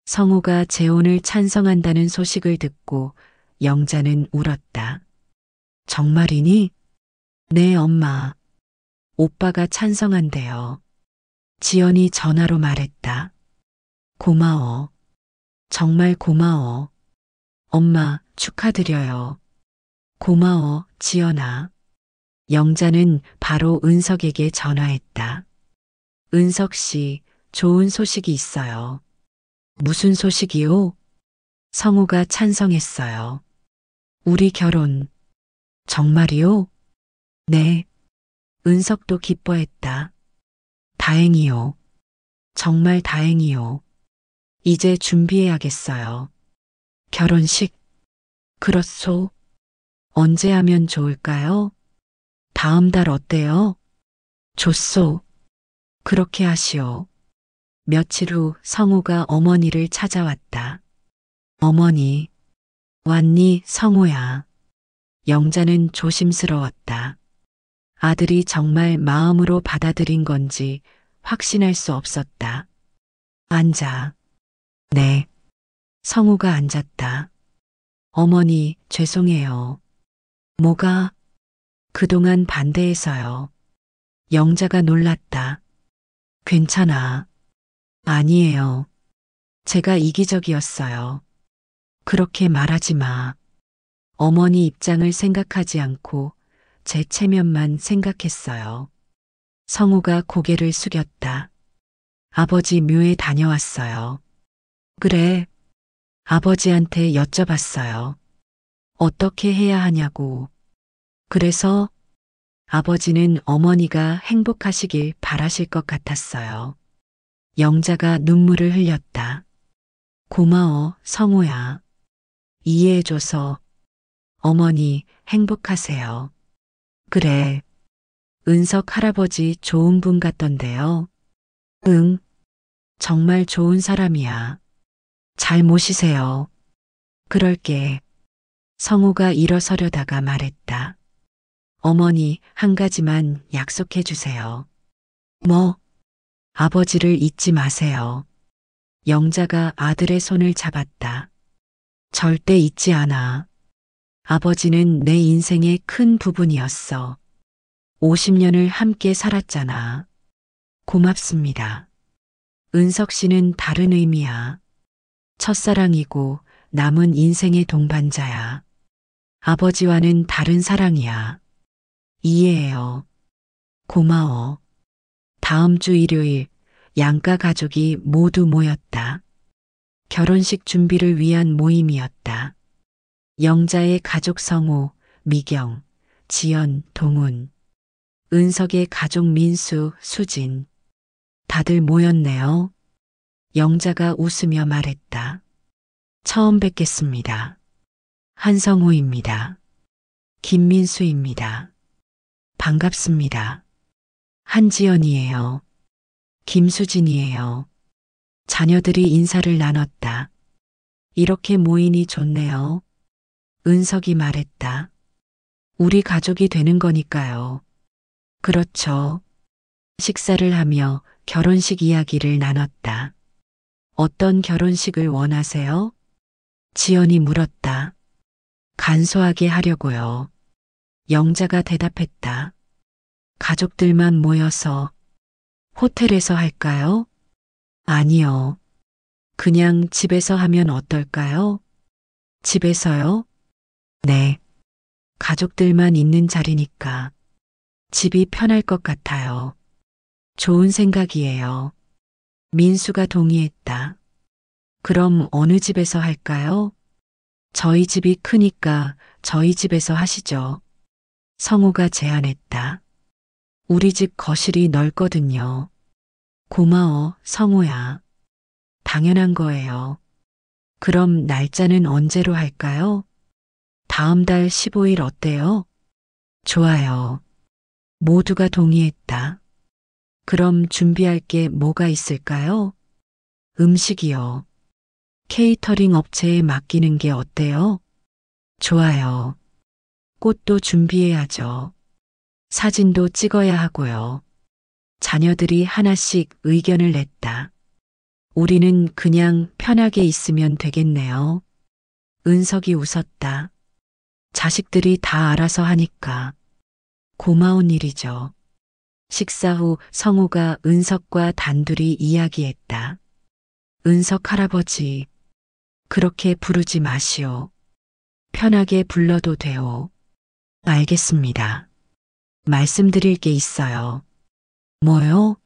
성우가 재혼을 찬성한다는 소식을 듣고 영자는 울었다. 정말이니? 네, 엄마. 오빠가 찬성한대요. 지연이 전화로 말했다. 고마워. 정말 고마워. 엄마, 축하드려요. 고마워, 지연아. 영자는 바로 은석에게 전화했다. 은석 씨, 좋은 소식이 있어요. 무슨 소식이요? 성우가 찬성했어요. 우리 결혼. 정말이요? 네. 은석도 기뻐했다. 다행이요. 정말 다행이요. 이제 준비해야겠어요. 결혼식? 그렇소. 언제 하면 좋을까요? 다음 달 어때요? 좋소. 그렇게 하시오. 며칠 후 성우가 어머니를 찾아왔다. 어머니, 왔니, 성우야. 영자는 조심스러웠다. 아들이 정말 마음으로 받아들인 건지 확신할 수 없었다. 앉아. 네. 성우가 앉았다. 어머니, 죄송해요. 뭐가? 그동안 반대해서요. 영자가 놀랐다. 괜찮아. 아니에요. 제가 이기적이었어요. 그렇게 말하지 마. 어머니 입장을 생각하지 않고 제 체면만 생각했어요. 성우가 고개를 숙였다. 아버지 묘에 다녀왔어요. 그래. 아버지한테 여쭤봤어요. 어떻게 해야 하냐고. 그래서 아버지는 어머니가 행복하시길 바라실 것 같았어요. 영자가 눈물을 흘렸다. 고마워, 성우야. 이해해줘서. 어머니 행복하세요. 그래. 은석 할아버지 좋은 분 같던데요. 응, 정말 좋은 사람이야. 잘 모시세요. 그럴게. 성우가 일어서려다가 말했다. 어머니, 한 가지만 약속해 주세요. 뭐? 아버지를 잊지 마세요. 영자가 아들의 손을 잡았다. 절대 잊지 않아. 아버지는 내 인생의 큰 부분이었어. 50년을 함께 살았잖아. 고맙습니다. 은석 씨는 다른 의미야. 첫사랑이고 남은 인생의 동반자야. 아버지와는 다른 사랑이야. 이해해요. 고마워. 다음 주 일요일 양가 가족이 모두 모였다. 결혼식 준비를 위한 모임이었다. 영자의 가족 성우, 미경, 지연, 동훈, 은석의 가족 민수, 수진. 다들 모였네요. 영자가 웃으며 말했다. 처음 뵙겠습니다. 한성우입니다. 김민수입니다. 반갑습니다. 한지연이에요. 김수진이에요. 자녀들이 인사를 나눴다. 이렇게 모이니 좋네요. 은석이 말했다. 우리 가족이 되는 거니까요. 그렇죠. 식사를 하며 결혼식 이야기를 나눴다. 어떤 결혼식을 원하세요? 지연이 물었다. 간소하게 하려고요. 영자가 대답했다. 가족들만 모여서 호텔에서 할까요? 아니요. 그냥 집에서 하면 어떨까요? 집에서요? 네. 가족들만 있는 자리니까 집이 편할 것 같아요. 좋은 생각이에요. 민수가 동의했다. 그럼 어느 집에서 할까요? 저희 집이 크니까 저희 집에서 하시죠. 성우가 제안했다. 우리 집 거실이 넓거든요. 고마워, 성우야. 당연한 거예요. 그럼 날짜는 언제로 할까요? 다음 달 15일 어때요? 좋아요. 모두가 동의했다. 그럼 준비할 게 뭐가 있을까요? 음식이요. 케이터링 업체에 맡기는 게 어때요? 좋아요. 꽃도 준비해야죠. 사진도 찍어야 하고요. 자녀들이 하나씩 의견을 냈다. 우리는 그냥 편하게 있으면 되겠네요. 은석이 웃었다. 자식들이 다 알아서 하니까 고마운 일이죠. 식사 후 성우가 은석과 단둘이 이야기했다. 은석 할아버지, 그렇게 부르지 마시오. 편하게 불러도 돼요. 알겠습니다. 말씀드릴 게 있어요. 뭐요?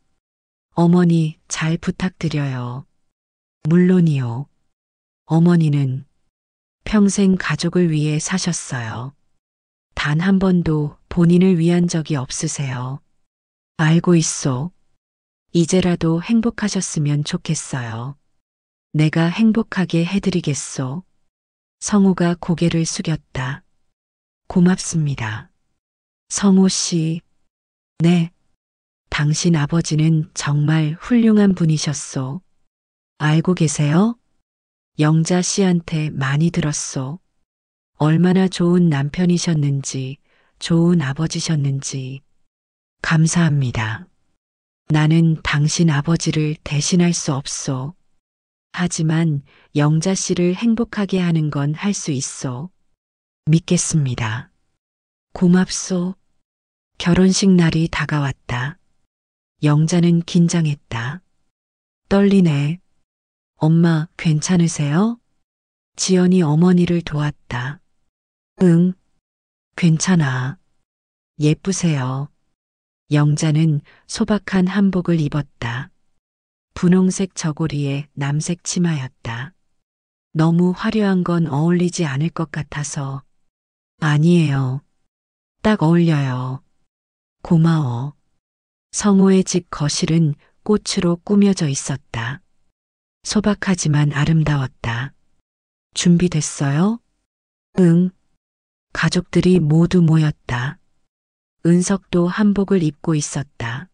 어머니 잘 부탁드려요. 물론이요. 어머니는 평생 가족을 위해 사셨어요. 단 한 번도 본인을 위한 적이 없으세요. 알고 있소. 이제라도 행복하셨으면 좋겠어요. 내가 행복하게 해드리겠소. 성우가 고개를 숙였다. 고맙습니다. 성우 씨. 네. 당신 아버지는 정말 훌륭한 분이셨소. 알고 계세요? 영자 씨한테 많이 들었소. 얼마나 좋은 남편이셨는지, 좋은 아버지셨는지. 감사합니다. 나는 당신 아버지를 대신할 수 없소. 하지만 영자 씨를 행복하게 하는 건 할 수 있소. 믿겠습니다. 고맙소. 결혼식 날이 다가왔다. 영자는 긴장했다. 떨리네. 엄마 괜찮으세요? 지연이 어머니를 도왔다. 응, 괜찮아. 예쁘세요. 영자는 소박한 한복을 입었다. 분홍색 저고리에 남색 치마였다. 너무 화려한 건 어울리지 않을 것 같아서. 아니에요. 딱 어울려요. 고마워. 성우의 집 거실은 꽃으로 꾸며져 있었다. 소박하지만 아름다웠다. 준비됐어요? 응. 가족들이 모두 모였다. 은석도 한복을 입고 있었다.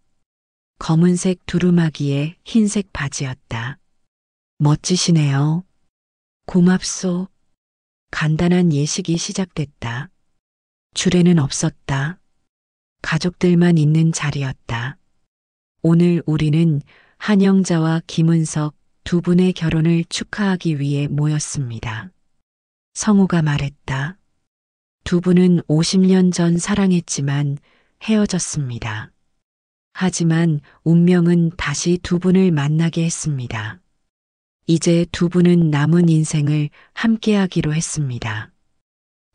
검은색 두루마기에 흰색 바지였다. 멋지시네요. 고맙소. 간단한 예식이 시작됐다. 주례는 없었다. 가족들만 있는 자리였다. 오늘 우리는 한영자와 김은석 두 분의 결혼을 축하하기 위해 모였습니다. 성우가 말했다. 두 분은 50년 전 사랑했지만 헤어졌습니다. 하지만 운명은 다시 두 분을 만나게 했습니다. 이제 두 분은 남은 인생을 함께하기로 했습니다.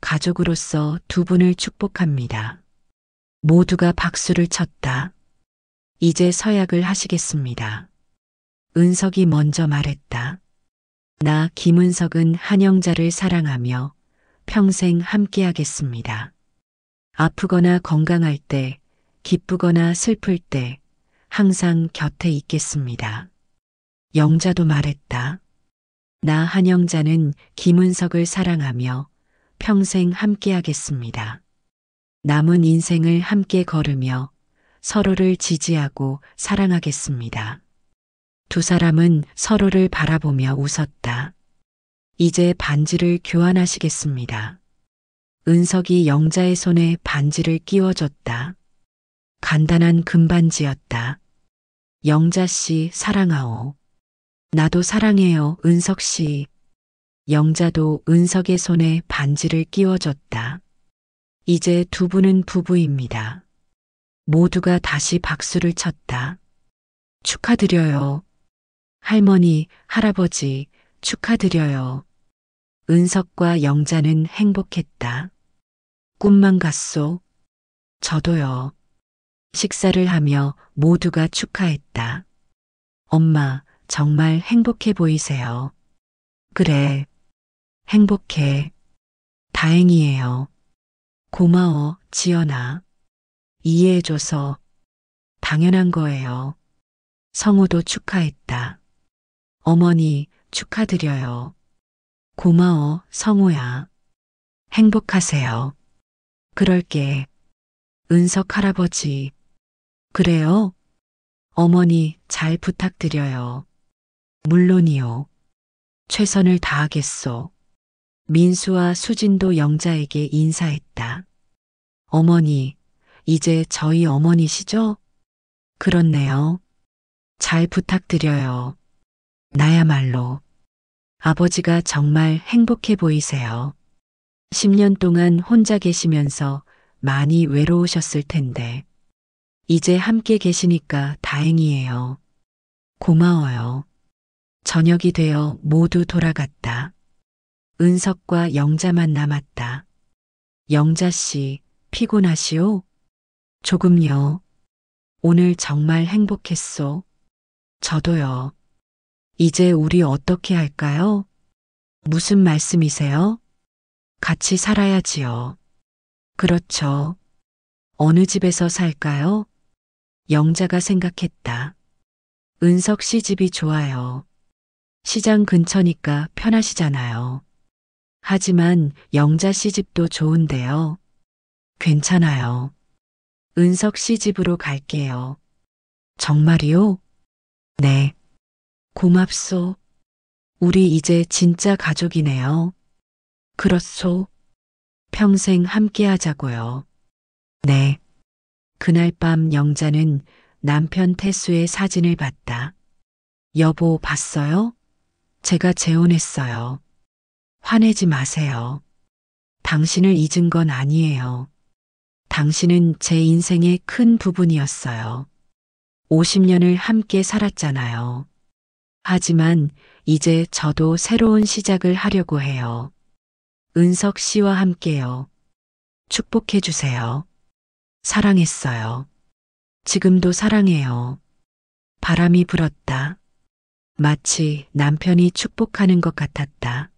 가족으로서 두 분을 축복합니다. 모두가 박수를 쳤다. 이제 서약을 하시겠습니다. 은석이 먼저 말했다. 나 김은석은 한영자를 사랑하며 평생 함께하겠습니다. 아프거나 건강할 때, 기쁘거나 슬플 때 항상 곁에 있겠습니다. 영자도 말했다. 나 한영자는 김은석을 사랑하며 평생 함께하겠습니다. 남은 인생을 함께 걸으며 서로를 지지하고 사랑하겠습니다. 두 사람은 서로를 바라보며 웃었다. 이제 반지를 교환하시겠습니다. 은석이 영자의 손에 반지를 끼워줬다. 간단한 금반지였다. 영자 씨 사랑하오. 나도 사랑해요, 은석 씨. 영자도 은석의 손에 반지를 끼워줬다. 이제 두 분은 부부입니다. 모두가 다시 박수를 쳤다. 축하드려요. 할머니, 할아버지, 축하드려요. 은석과 영자는 행복했다. 꿈만 같소. 저도요. 식사를 하며 모두가 축하했다. 엄마, 정말 행복해 보이세요. 그래. 행복해. 다행이에요. 고마워, 지연아. 이해해줘서. 당연한 거예요. 성우도 축하했다. 어머니, 축하드려요. 고마워, 성우야. 행복하세요. 그럴게. 은석 할아버지. 그래요? 어머니, 잘 부탁드려요. 물론이요. 최선을 다하겠소. 민수와 수진도 영자에게 인사했다. 어머니, 이제 저희 어머니시죠? 그렇네요. 잘 부탁드려요. 나야말로. 아버지가 정말 행복해 보이세요. 10년 동안 혼자 계시면서 많이 외로우셨을 텐데, 이제 함께 계시니까 다행이에요. 고마워요. 저녁이 되어 모두 돌아갔다. 은석과 영자만 남았다. 영자 씨, 피곤하시오? 조금요. 오늘 정말 행복했소. 저도요. 이제 우리 어떻게 할까요? 무슨 말씀이세요? 같이 살아야지요. 그렇죠. 어느 집에서 살까요? 영자가 생각했다. 은석 씨 집이 좋아요. 시장 근처니까 편하시잖아요. 하지만 영자 씨 집도 좋은데요. 괜찮아요. 은석 씨 집으로 갈게요. 정말이요? 네. 고맙소. 우리 이제 진짜 가족이네요. 그렇소. 평생 함께 하자고요. 네. 그날 밤 영자는 남편 태수의 사진을 봤다. 여보, 봤어요? 제가 재혼했어요. 화내지 마세요. 당신을 잊은 건 아니에요. 당신은 제 인생의 큰 부분이었어요. 50년을 함께 살았잖아요. 하지만 이제 저도 새로운 시작을 하려고 해요. 은석 씨와 함께요. 축복해 주세요. 사랑했어요. 지금도 사랑해요. 바람이 불었다. 마치 남편이 축복하는 것 같았다.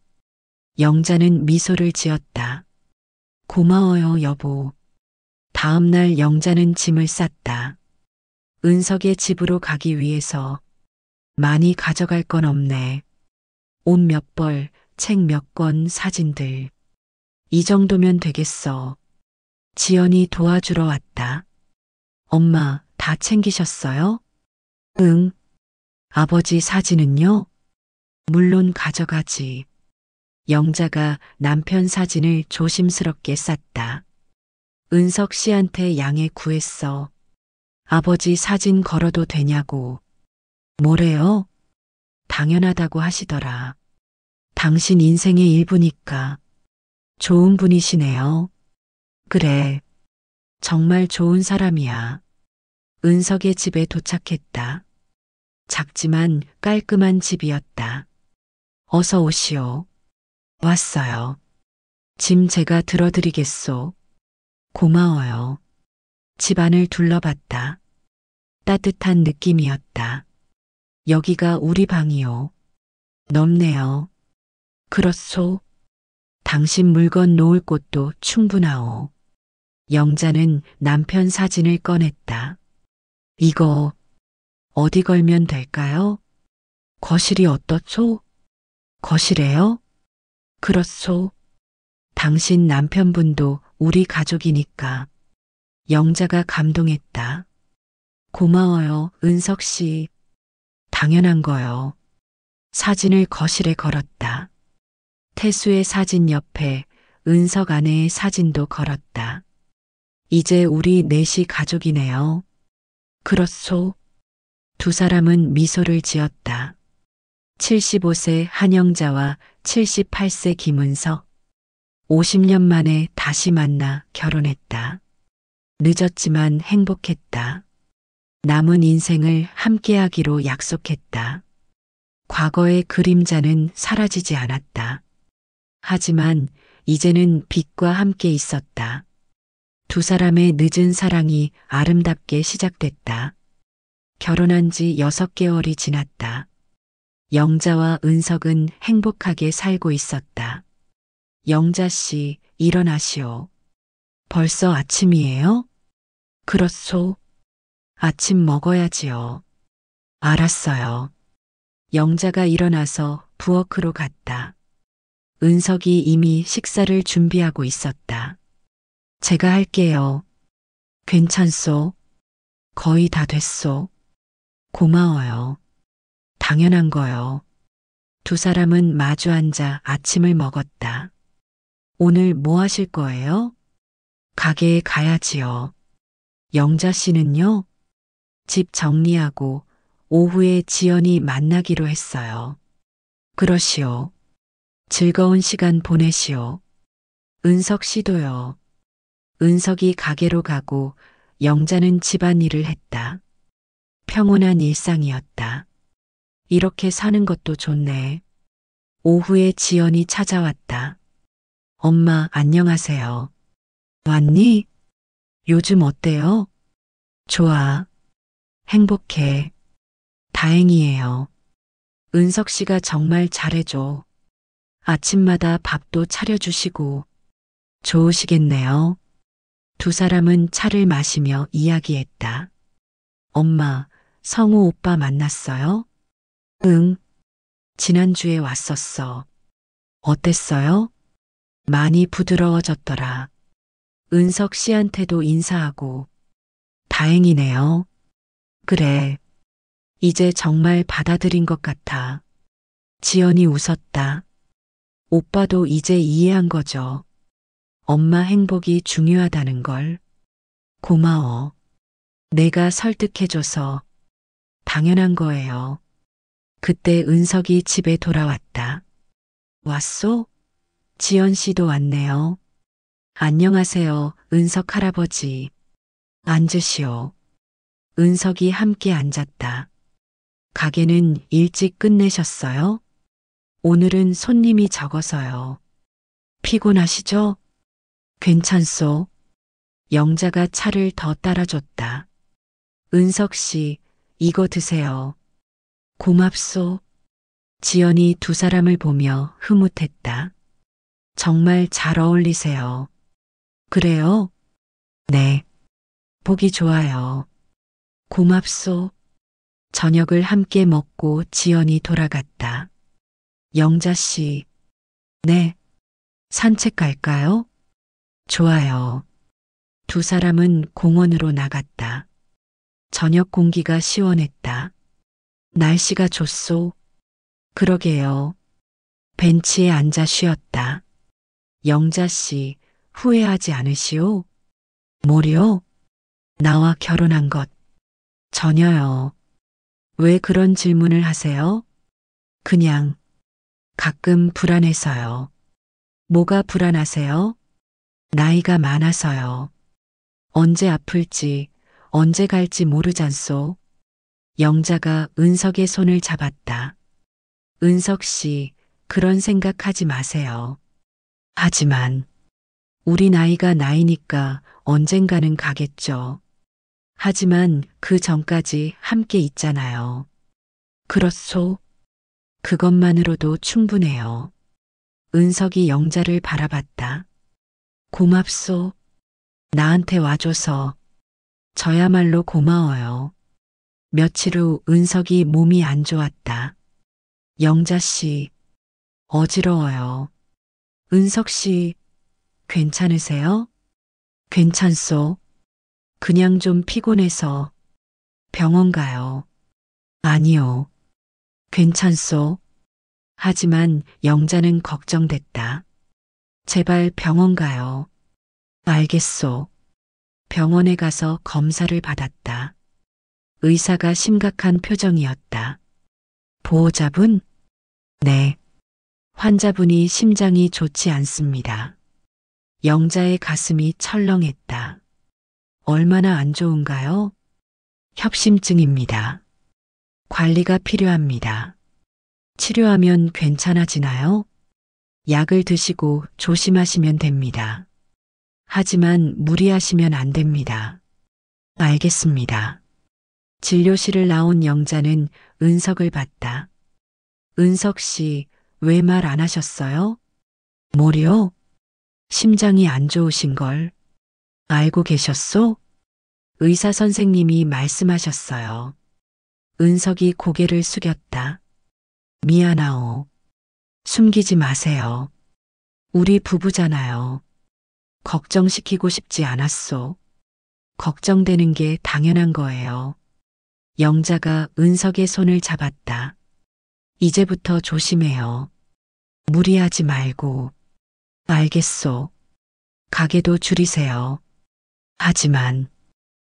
영자는 미소를 지었다. 고마워요, 여보. 다음 날 영자는 짐을 쌌다. 은석의 집으로 가기 위해서 많이 가져갈 건 없네. 옷 몇 벌, 책 몇 권, 사진들. 이 정도면 되겠어. 지연이 도와주러 왔다. 엄마, 다 챙기셨어요? 응. 아버지 사진은요? 물론 가져가지. 영자가 남편 사진을 조심스럽게 쌌다. 은석 씨한테 양해 구했어. 아버지 사진 걸어도 되냐고. 뭐래요? 당연하다고 하시더라. 당신 인생의 일부니까. 좋은 분이시네요. 그래. 정말 좋은 사람이야. 은석의 집에 도착했다. 작지만 깔끔한 집이었다. 어서 오시오. 왔어요. 짐 제가 들어드리겠소. 고마워요. 집안을 둘러봤다. 따뜻한 느낌이었다. 여기가 우리 방이요. 넓네요. 그렇소. 당신 물건 놓을 곳도 충분하오. 영자는 남편 사진을 꺼냈다. 이거 어디 걸면 될까요? 거실이 어떻소? 거실에요? 그렇소. 당신 남편분도 우리 가족이니까. 영자가 감동했다. 고마워요, 은석 씨. 당연한 거요. 사진을 거실에 걸었다. 태수의 사진 옆에 은석 아내의 사진도 걸었다. 이제 우리 넷이 가족이네요. 그렇소. 두 사람은 미소를 지었다. 75세 한영자와 78세 김은석. 50년 만에 다시 만나 결혼했다. 늦었지만 행복했다. 남은 인생을 함께하기로 약속했다. 과거의 그림자는 사라지지 않았다. 하지만 이제는 빛과 함께 있었다. 두 사람의 늦은 사랑이 아름답게 시작됐다. 결혼한 지 6개월이 지났다. 영자와 은석은 행복하게 살고 있었다. 영자 씨, 일어나시오. 벌써 아침이에요? 그렇소. 아침 먹어야지요. 알았어요. 영자가 일어나서 부엌으로 갔다. 은석이 이미 식사를 준비하고 있었다. 제가 할게요. 괜찮소? 거의 다 됐소. 고마워요. 당연한 거요. 두 사람은 마주 앉아 아침을 먹었다. 오늘 뭐 하실 거예요? 가게에 가야지요. 영자 씨는요? 집 정리하고 오후에 지연이 만나기로 했어요. 그러시오. 즐거운 시간 보내시오. 은석 씨도요. 은석이 가게로 가고 영자는 집안일을 했다. 평온한 일상이었다. 이렇게 사는 것도 좋네. 오후에 지연이 찾아왔다. 엄마, 안녕하세요. 왔니? 요즘 어때요? 좋아. 행복해. 다행이에요. 은석 씨가 정말 잘해줘. 아침마다 밥도 차려주시고. 좋으시겠네요. 두 사람은 차를 마시며 이야기했다. 엄마, 성우 오빠 만났어요? 응. 지난주에 왔었어. 어땠어요? 많이 부드러워졌더라. 은석 씨한테도 인사하고. 다행이네요. 그래. 이제 정말 받아들인 것 같아. 지연이 웃었다. 오빠도 이제 이해한 거죠. 엄마 행복이 중요하다는 걸. 고마워. 내가 설득해줘서. 당연한 거예요. 그때 은석이 집에 돌아왔다. 왔소? 지연 씨도 왔네요. 안녕하세요, 은석 할아버지. 앉으시오. 은석이 함께 앉았다. 가게는 일찍 끝내셨어요? 오늘은 손님이 적어서요. 피곤하시죠? 괜찮소. 영자가 차를 더 따라줬다. 은석 씨, 이거 드세요. 고맙소. 지연이 두 사람을 보며 흐뭇했다. 정말 잘 어울리세요. 그래요? 네. 보기 좋아요. 고맙소. 저녁을 함께 먹고 지연이 돌아갔다. 영자 씨. 네. 산책 갈까요? 좋아요. 두 사람은 공원으로 나갔다. 저녁 공기가 시원했다. 날씨가 좋소. 그러게요. 벤치에 앉아 쉬었다. 영자 씨, 후회하지 않으시오? 뭐요? 나와 결혼한 것. 전혀요. 왜 그런 질문을 하세요? 그냥 가끔 불안해서요. 뭐가 불안하세요? 나이가 많아서요. 언제 아플지, 언제 갈지 모르잖소. 영자가 은석의 손을 잡았다. 은석 씨, 그런 생각하지 마세요. 하지만, 우리 나이가 나이니까 언젠가는 가겠죠. 하지만 그 전까지 함께 있잖아요. 그렇소. 그것만으로도 충분해요. 은석이 영자를 바라봤다. 고맙소. 나한테 와줘서. 저야말로 고마워요. 며칠 후 은석이 몸이 안 좋았다. 영자 씨, 어지러워요. 은석 씨, 괜찮으세요? 괜찮소. 그냥 좀 피곤해서. 병원 가요. 아니요. 괜찮소. 하지만 영자는 걱정됐다. 제발 병원 가요. 알겠소. 병원에 가서 검사를 받았다. 의사가 심각한 표정이었다. 보호자분? 네. 환자분이 심장이 좋지 않습니다. 영자의 가슴이 철렁했다. 얼마나 안 좋은가요? 협심증입니다. 관리가 필요합니다. 치료하면 괜찮아지나요? 약을 드시고 조심하시면 됩니다. 하지만 무리하시면 안 됩니다. 알겠습니다. 진료실을 나온 영자는 은석을 봤다. 은석 씨, 왜 말 안 하셨어요? 뭐요? 심장이 안 좋으신 걸. 알고 계셨소? 의사 선생님이 말씀하셨어요. 은석이 고개를 숙였다. 미안하오. 숨기지 마세요. 우리 부부잖아요. 걱정시키고 싶지 않았소. 걱정되는 게 당연한 거예요. 영자가 은석의 손을 잡았다. 이제부터 조심해요. 무리하지 말고. 알겠소. 가게도 줄이세요. 하지만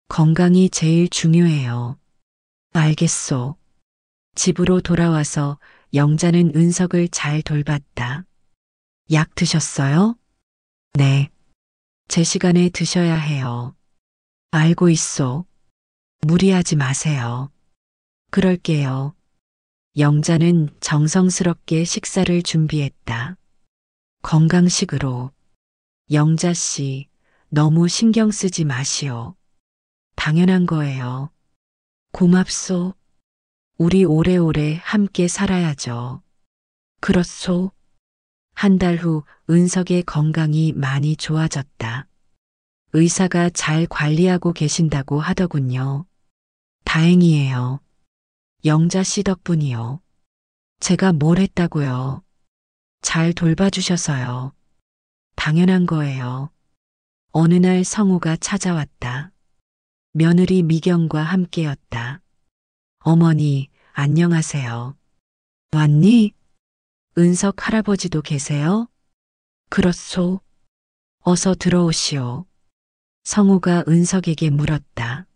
건강이 제일 중요해요. 알겠소. 집으로 돌아와서 영자는 은석을 잘 돌봤다. 약 드셨어요? 네. 제 시간에 드셔야 해요. 알고 있소. 무리하지 마세요. 그럴게요. 영자는 정성스럽게 식사를 준비했다. 건강식으로. 영자 씨, 너무 신경 쓰지 마시오. 당연한 거예요. 고맙소. 우리 오래오래 함께 살아야죠. 그렇소. 한 달 후 은석의 건강이 많이 좋아졌다. 의사가 잘 관리하고 계신다고 하더군요. 다행이에요. 영자 씨 덕분이요. 제가 뭘 했다고요? 잘 돌봐주셔서요. 당연한 거예요. 어느 날 성우가 찾아왔다. 며느리 미경과 함께였다. 어머니, 안녕하세요. 왔니? 은석 할아버지도 계세요? 그렇소. 어서 들어오시오. 성우가 은석에게 물었다.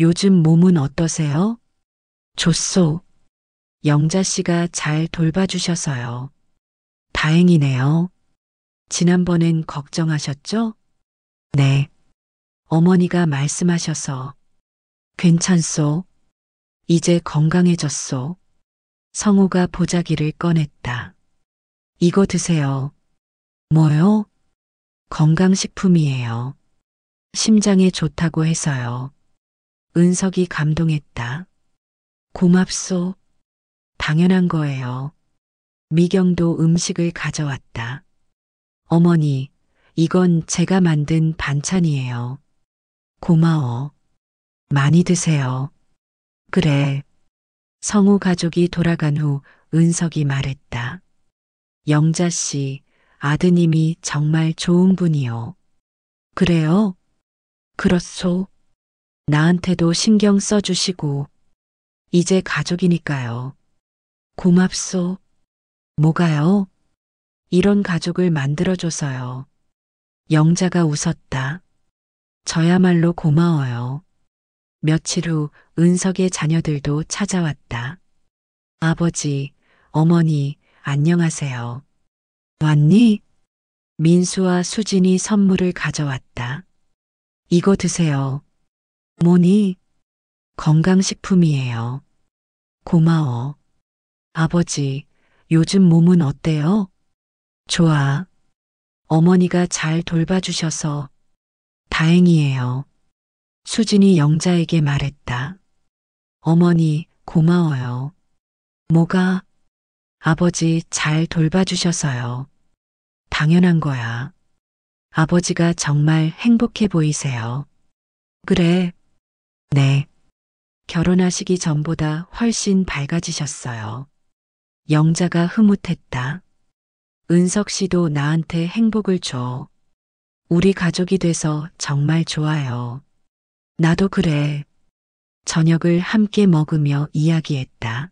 요즘 몸은 어떠세요? 좋소. 영자 씨가 잘 돌봐주셔서요. 다행이네요. 지난번엔 걱정하셨죠? 네. 어머니가 말씀하셔서. 괜찮소. 이제 건강해졌소. 성우가 보자기를 꺼냈다. 이거 드세요. 뭐요? 건강식품이에요. 심장에 좋다고 해서요. 은석이 감동했다. 고맙소. 당연한 거예요. 미경도 음식을 가져왔다. 어머니, 이건 제가 만든 반찬이에요. 고마워. 많이 드세요. 그래. 성우 가족이 돌아간 후 은석이 말했다. 영자 씨, 아드님이 정말 좋은 분이요. 그래요? 그렇소. 나한테도 신경 써주시고, 이제 가족이니까요. 고맙소. 뭐가요? 이런 가족을 만들어줘서요. 영자가 웃었다. 저야말로 고마워요. 며칠 후 은석의 자녀들도 찾아왔다. 아버지, 어머니, 안녕하세요. 왔니? 민수와 수진이 선물을 가져왔다. 이거 드세요. 뭐니? 건강식품이에요. 고마워. 아버지, 요즘 몸은 어때요? 좋아. 어머니가 잘 돌봐주셔서 다행이에요. 수진이 영자에게 말했다. 어머니, 고마워요. 뭐가? 아버지 잘 돌봐주셔서요. 당연한 거야. 아버지가 정말 행복해 보이세요. 그래. 네. 결혼하시기 전보다 훨씬 밝아지셨어요. 영자가 흐뭇했다. 은석 씨도 나한테 행복을 줘. 우리 가족이 돼서 정말 좋아요. 나도 그래. 저녁을 함께 먹으며 이야기했다.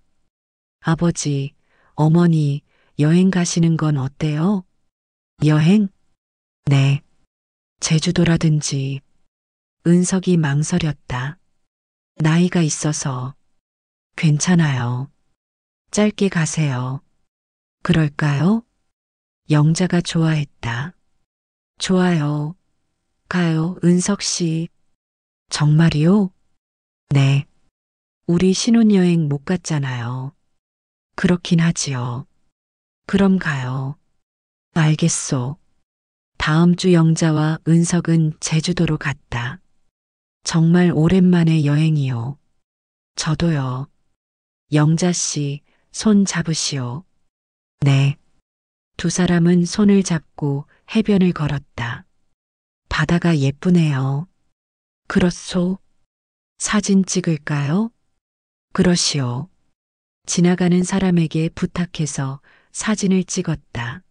아버지, 어머니, 여행 가시는 건 어때요? 여행? 네. 제주도라든지. 은석이 망설였다. 나이가 있어서. 괜찮아요. 짧게 가세요. 그럴까요? 영자가 좋아했다. 좋아요. 가요, 은석 씨. 정말이요? 네. 우리 신혼여행 못 갔잖아요. 그렇긴 하지요. 그럼 가요. 알겠소. 다음 주 영자와 은석은 제주도로 갔다. 정말 오랜만에 여행이요. 저도요. 영자 씨, 손 잡으시오. 네. 두 사람은 손을 잡고 해변을 걸었다. 바다가 예쁘네요. 그렇소. 사진 찍을까요? 그러시오. 지나가는 사람에게 부탁해서 사진을 찍었다.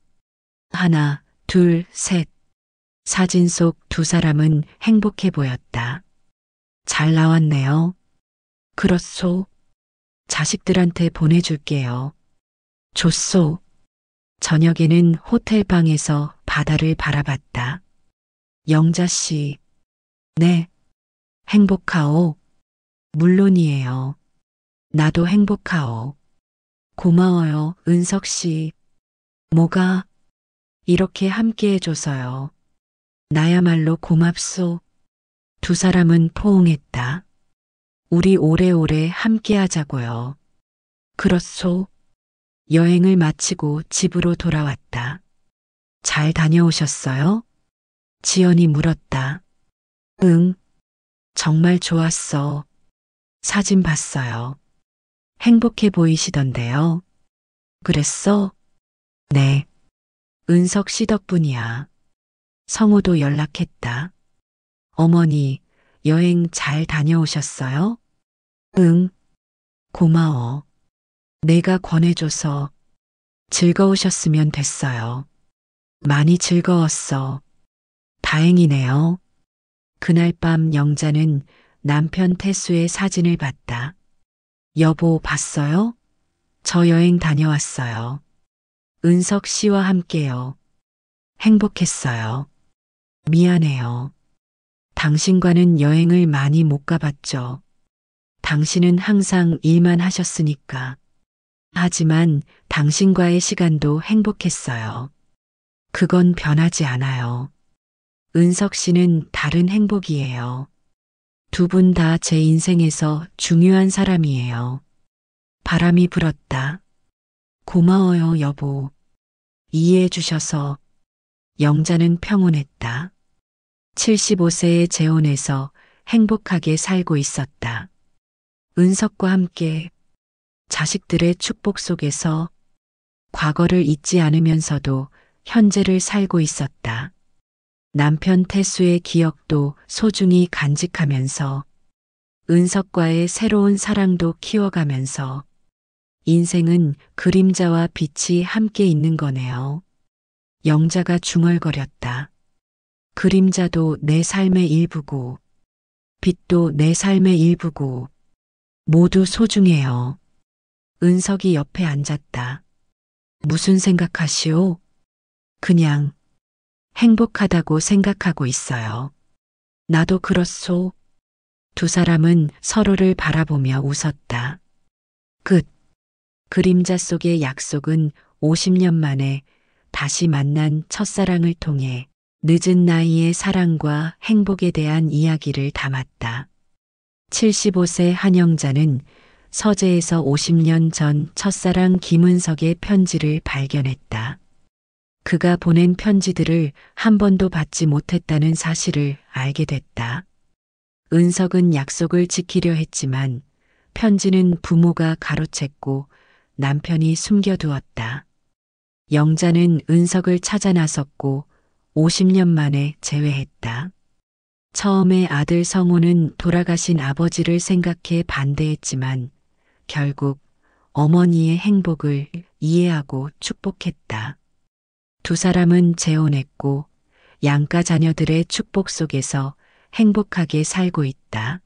하나, 둘, 셋. 사진 속 두 사람은 행복해 보였다. 잘 나왔네요. 그렇소. 자식들한테 보내줄게요. 좋소. 저녁에는 호텔 방에서 바다를 바라봤다. 영자 씨. 네. 행복하오. 물론이에요. 나도 행복하오. 고마워요, 은석 씨. 뭐가? 이렇게 함께 해줘서요. 나야말로 고맙소. 두 사람은 포옹했다. 우리 오래오래 함께 하자고요. 그렇소. 여행을 마치고 집으로 돌아왔다. 잘 다녀오셨어요? 지연이 물었다. 응. 정말 좋았어. 사진 봤어요. 행복해 보이시던데요. 그랬어? 네. 은석 씨 덕분이야. 성우도 연락했다. 어머니, 여행 잘 다녀오셨어요? 응. 고마워. 내가 권해줘서 즐거우셨으면 됐어요. 많이 즐거웠어. 다행이네요. 그날 밤 영자는 남편 태수의 사진을 봤다. 여보, 봤어요? 저 여행 다녀왔어요. 은석 씨와 함께요. 행복했어요. 미안해요. 당신과는 여행을 많이 못 가봤죠. 당신은 항상 일만 하셨으니까. 하지만 당신과의 시간도 행복했어요. 그건 변하지 않아요. 은석 씨는 다른 행복이에요. 두 분 다 제 인생에서 중요한 사람이에요. 바람이 불었다. 고마워요, 여보. 이해해 주셔서. 영자는 평온했다. 75세의 재혼에서 행복하게 살고 있었다. 은석과 함께 자식들의 축복 속에서 과거를 잊지 않으면서도 현재를 살고 있었다. 남편 태수의 기억도 소중히 간직하면서 은석과의 새로운 사랑도 키워가면서 인생은 그림자와 빛이 함께 있는 거네요. 영자가 중얼거렸다. 그림자도 내 삶의 일부고, 빛도 내 삶의 일부고, 모두 소중해요. 은석이 옆에 앉았다. 무슨 생각하시오? 그냥 행복하다고 생각하고 있어요. 나도 그렇소. 두 사람은 서로를 바라보며 웃었다. 끝. 그림자 속의 약속은 50년 만에 다시 만난 첫사랑을 통해 늦은 나이의 사랑과 행복에 대한 이야기를 담았다. 75세 한영자는 서재에서 50년 전 첫사랑 김은석의 편지를 발견했다. 그가 보낸 편지들을 한 번도 받지 못했다는 사실을 알게 됐다. 은석은 약속을 지키려 했지만 편지는 부모가 가로챘고 남편이 숨겨두었다. 영자는 은석을 찾아 나섰고 50년 만에 재회했다. 처음에 아들 성호는 돌아가신 아버지를 생각해 반대했지만 결국 어머니의 행복을 이해하고 축복했다. 두 사람은 재혼했고 양가 자녀들의 축복 속에서 행복하게 살고 있다.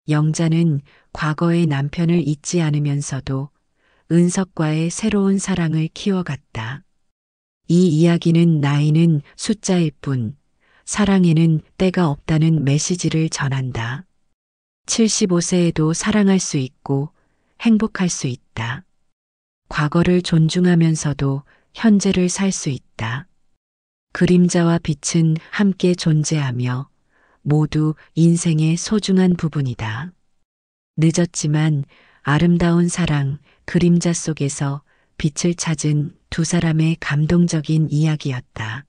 영자는 과거의 남편을 잊지 않으면서도 은석과의 새로운 사랑을 키워갔다. 이 이야기는 나이는 숫자일 뿐 사랑에는 때가 없다는 메시지를 전한다. 75세에도 사랑할 수 있고 행복할 수 있다. 과거를 존중하면서도 현재를 살 수 있다. 그림자와 빛은 함께 존재하며 모두 인생의 소중한 부분이다. 늦었지만 아름다운 사랑, 그림자 속에서 빛을 찾은 두 사람의 감동적인 이야기였다.